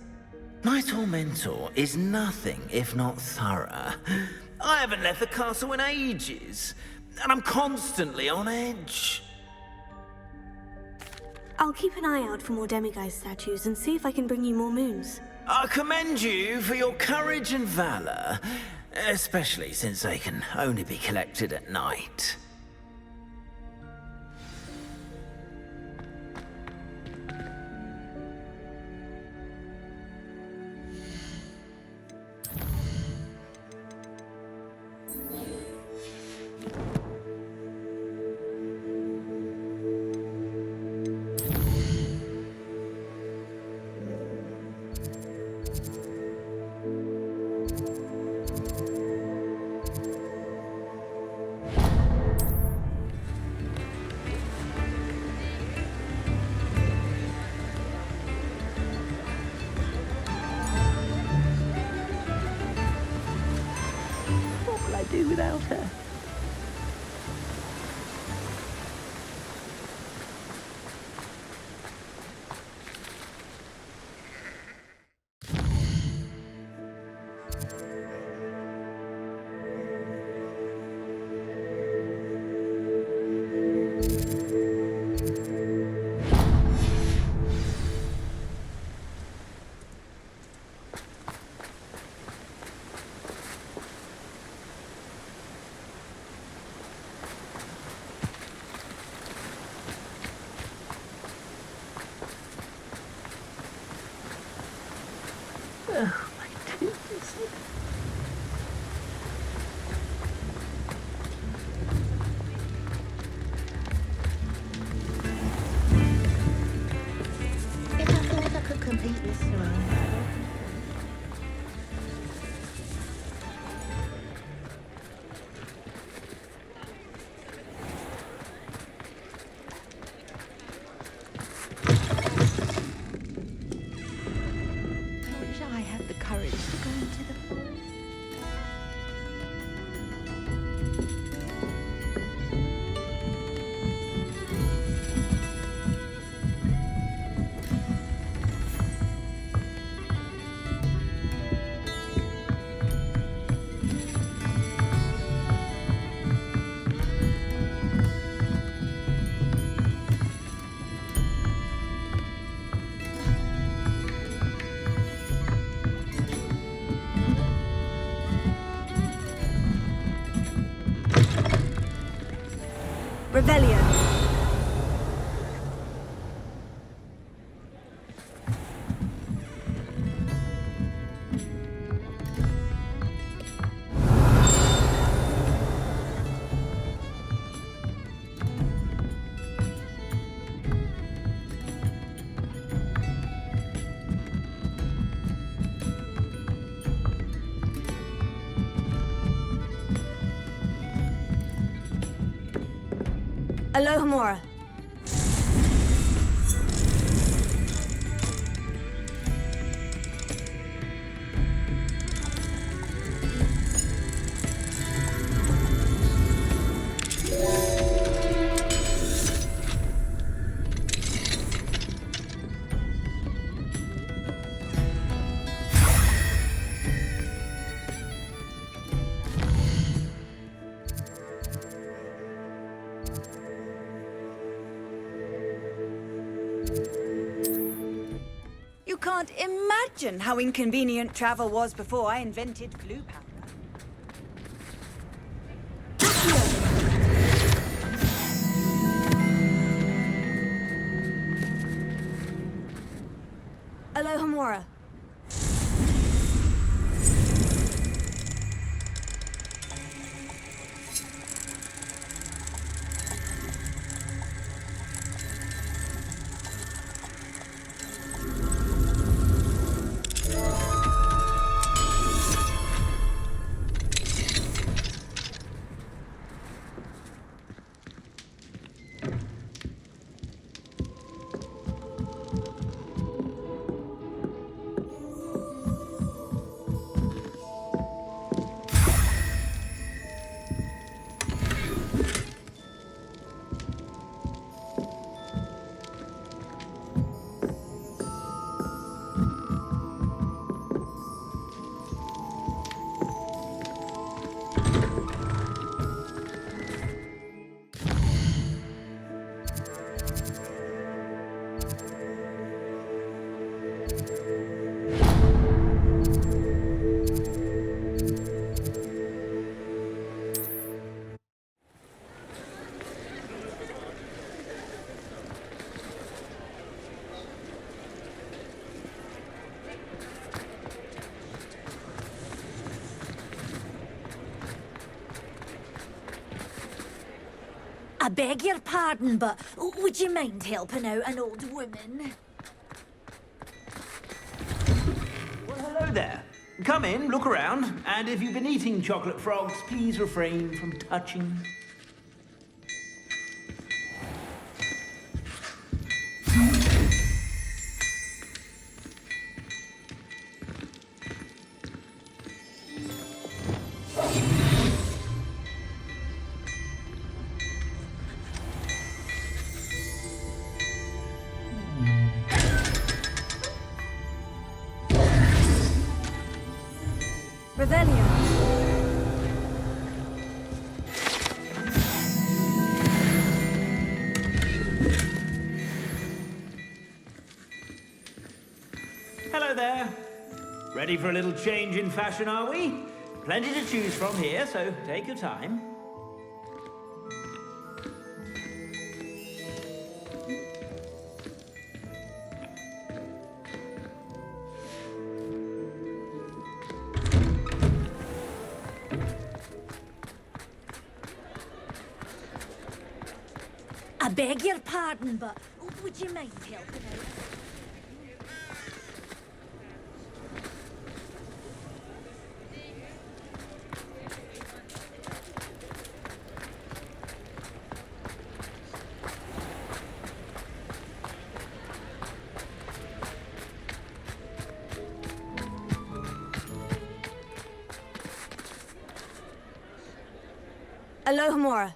My tormentor is nothing if not thorough. I haven't left the castle in ages, and I'm constantly on edge.
I'll keep an eye out for more Demiguise statues and see if I can bring you more moons.
I commend you for your courage and valor, especially since they can only be collected at night.
Do without her. Oh, my goodness.
If I thought I could complete this throne.
Revelio. Alohomora.
You can't imagine how inconvenient travel was before I invented glue powder.
Alohomora.
I beg your pardon, but would you mind helping out an old woman?
Well, hello there. Come in, look around, and if you've been eating chocolate frogs, please refrain from touching. Hello there. Ready for a little change in fashion, are we? Plenty to choose from here, so take your time.
I beg your pardon, but would you mind helping out?
Alohomora.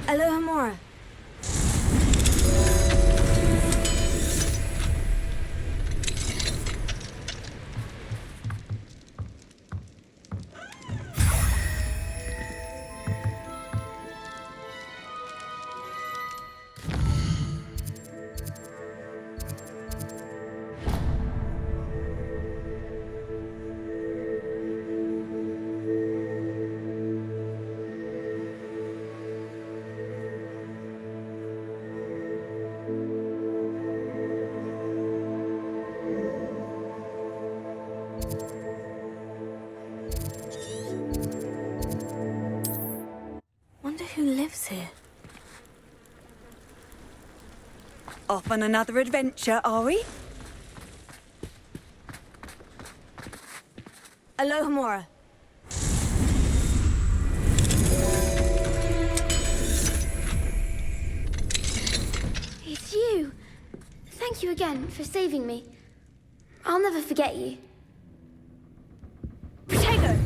Alohomora. Who lives here?
Off on another adventure, are we?
Alohomora.
It's you. Thank you again for saving me. I'll never forget you.
Protego!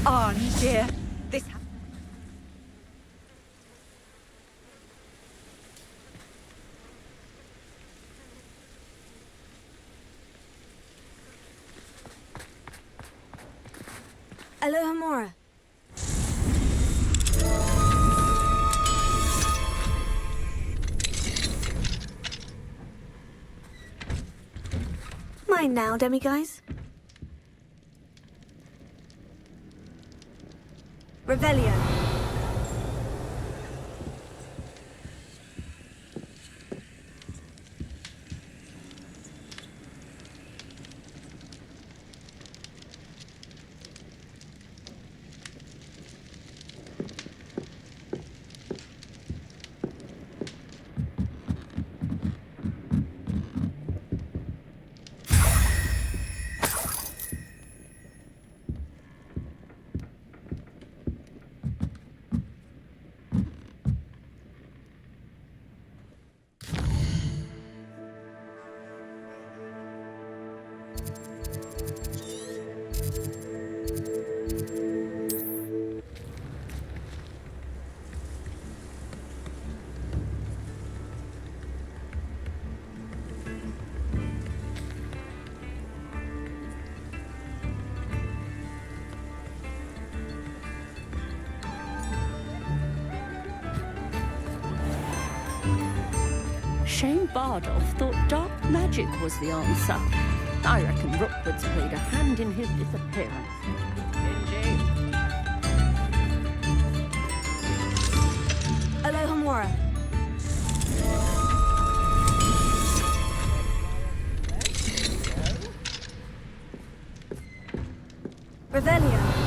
Oh, dear. This...
Alohomora. Mine now, Demiguise. Revelio.
Shane Bardolph thought dark magic was the answer. I reckon Rookwood's played a hand in his disappearance.
Alohomora. Revelio.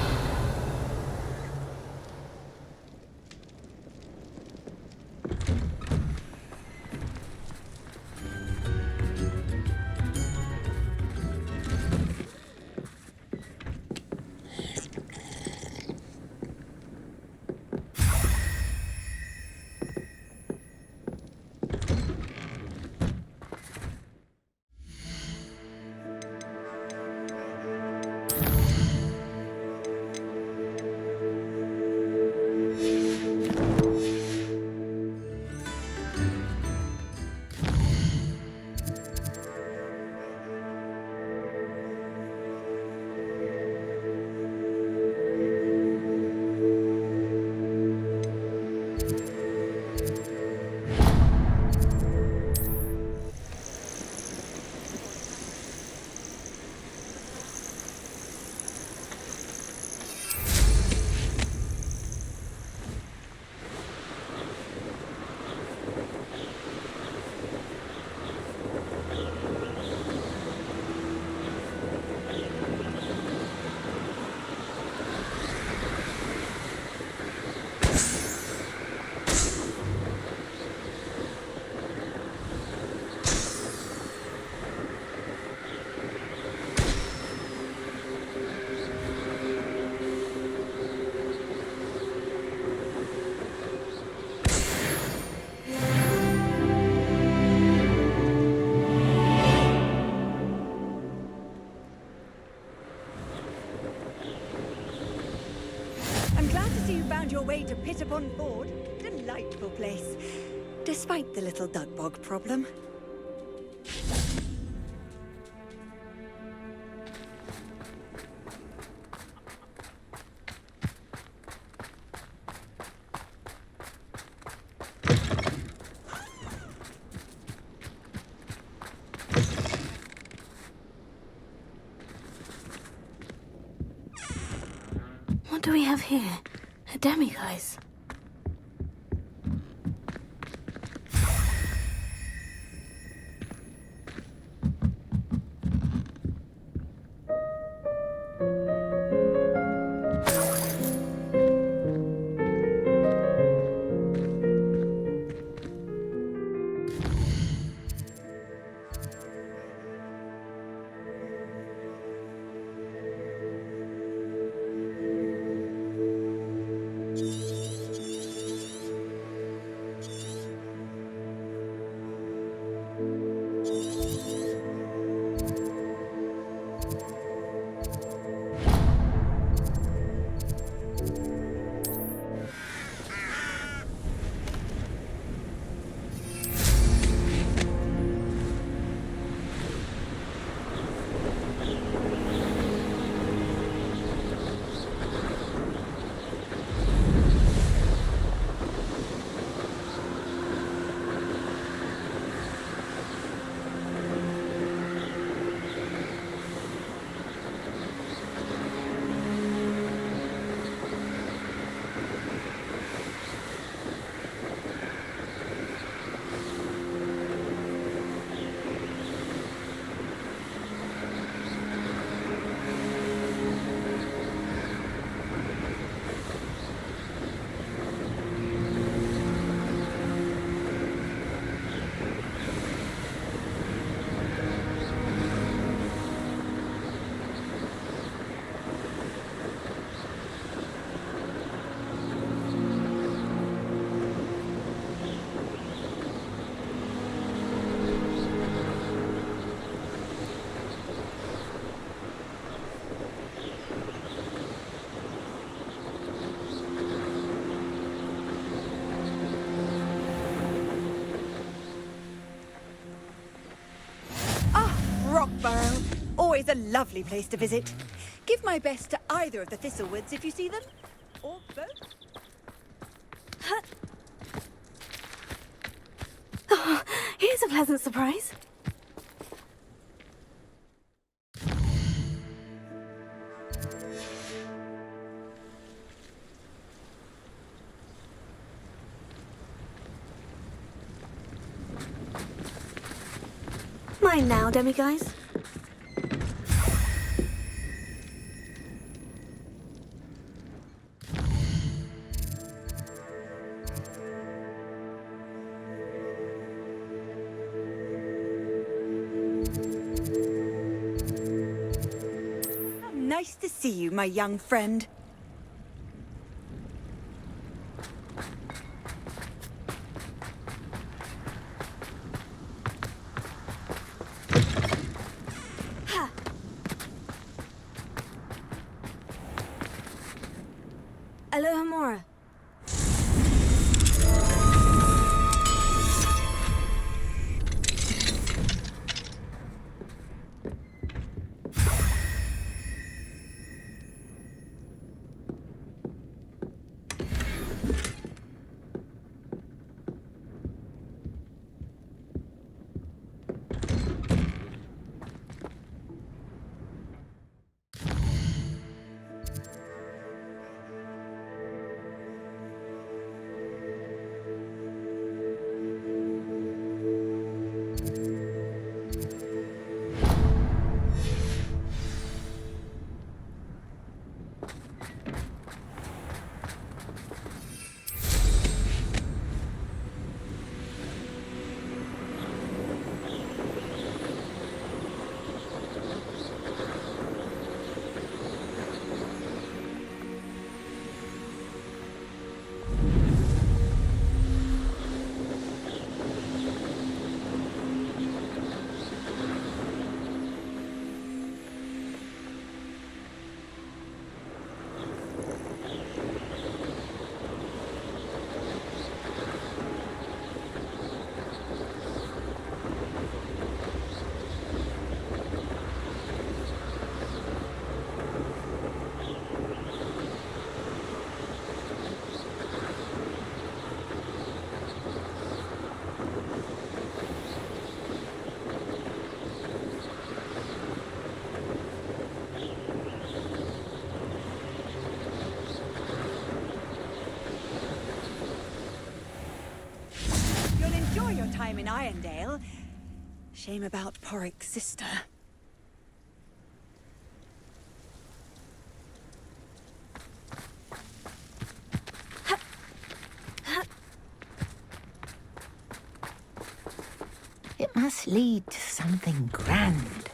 up on board. Delightful place, despite the little duck bog problem.
What do we have here? A demiguise.
Rockburrow. Always a lovely place to visit. Give my best to either of the Thistlewoods if you see them. Or both.
Oh, here's a pleasant surprise. Mine now, Demiguise.
Nice to see you, my young friend.
Alohomora.
Irondale. Shame about Porrick's sister.
It must lead to something grand.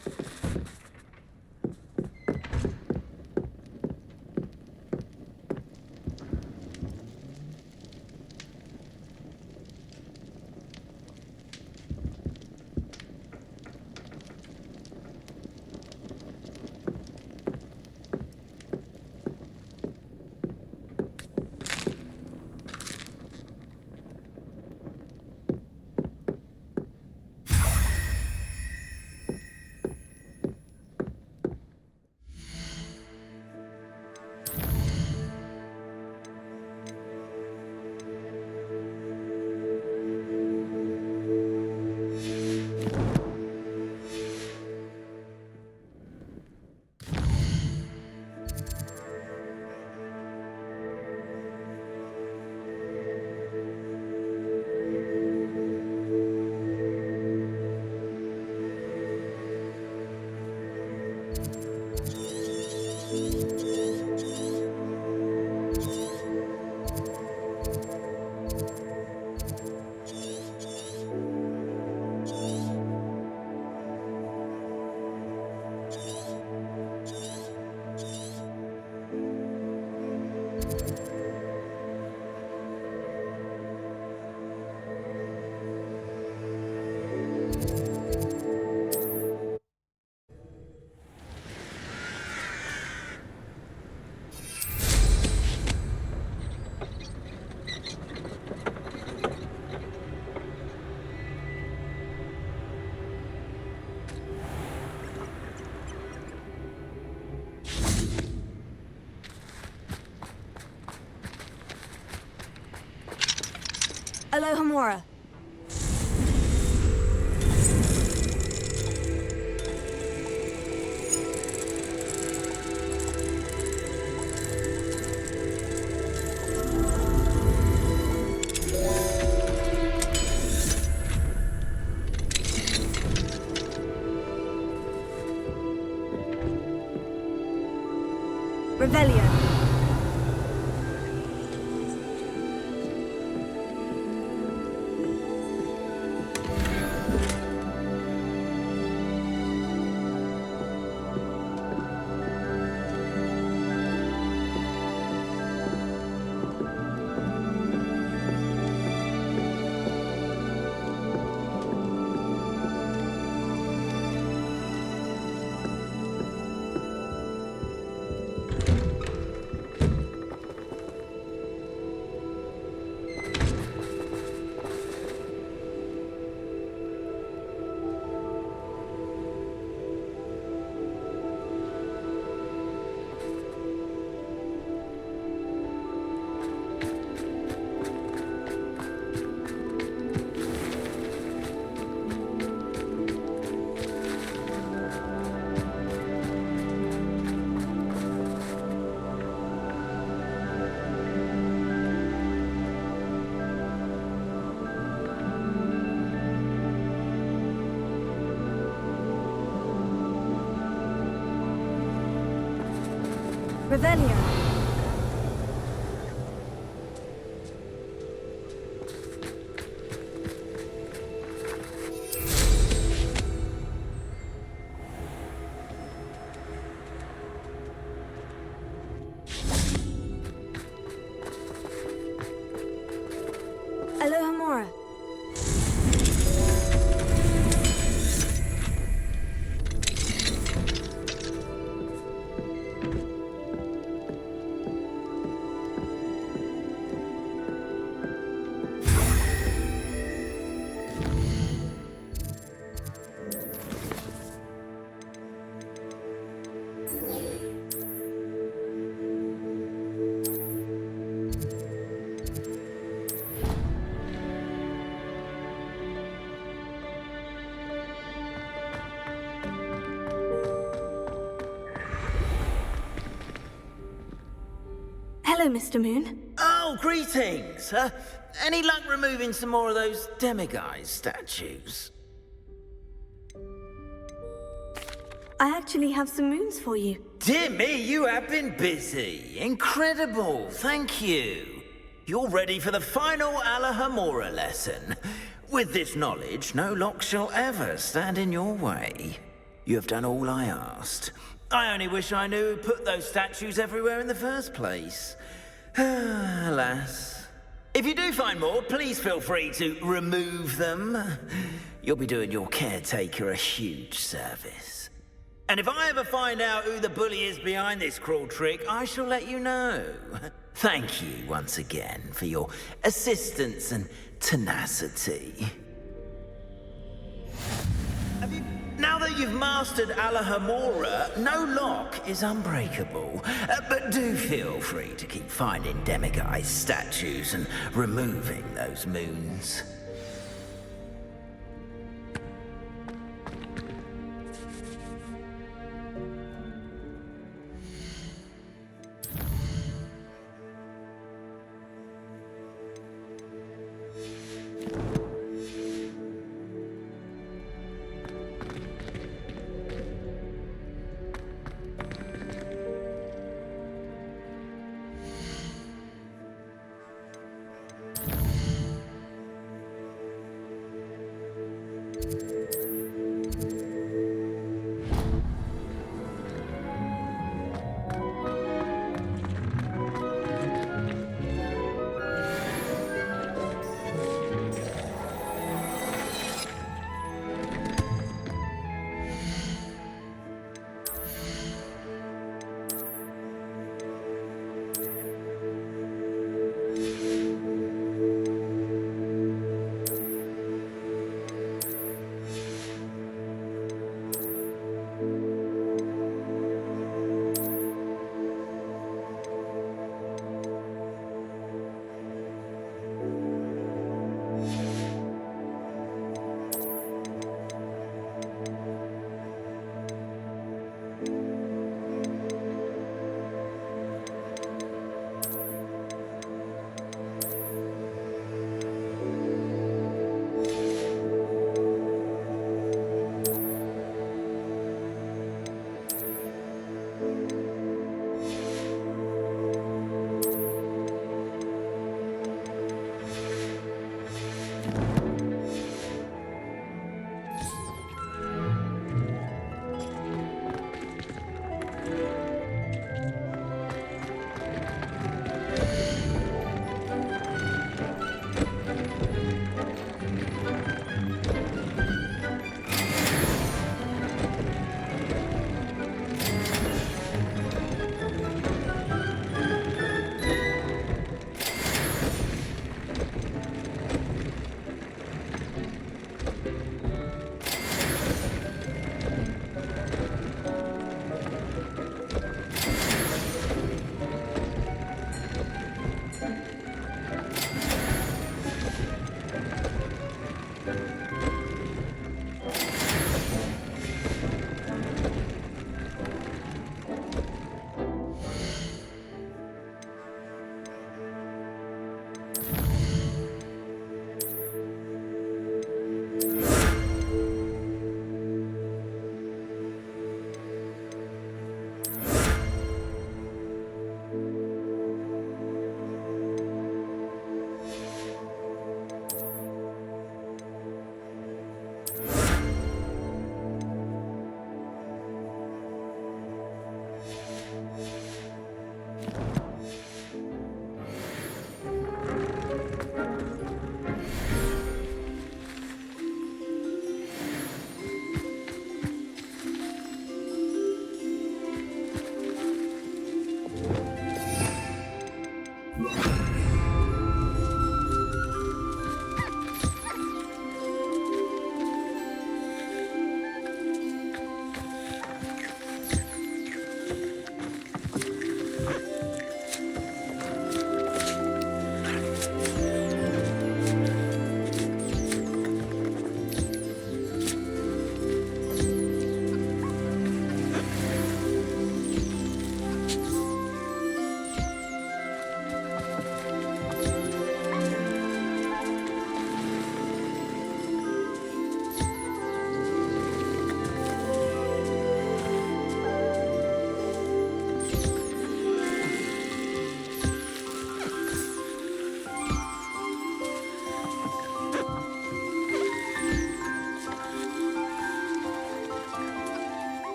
Alohomora. Revelio. Revelio. Alohomora. Hello, Mr. Moon.
Oh, greetings! Any luck removing some more of those Demiguise statues?
I actually have some moons for you.
Dear me, you have been busy. Incredible, thank you. You're ready for the final Alahomora lesson. With this knowledge, no lock shall ever stand in your way. You have done all I asked. I only wish I knew who put those statues everywhere in the first place. Alas. If you do find more, please feel free to remove them. You'll be doing your caretaker a huge service. And if I ever find out who the bully is behind this cruel trick, I shall let you know. Thank you once again for your assistance and tenacity. Now that you've mastered Alahomora, no lock is unbreakable. But do feel free to keep finding Demiguise statues and removing those moons.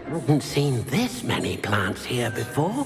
Haven't seen this many plants here before.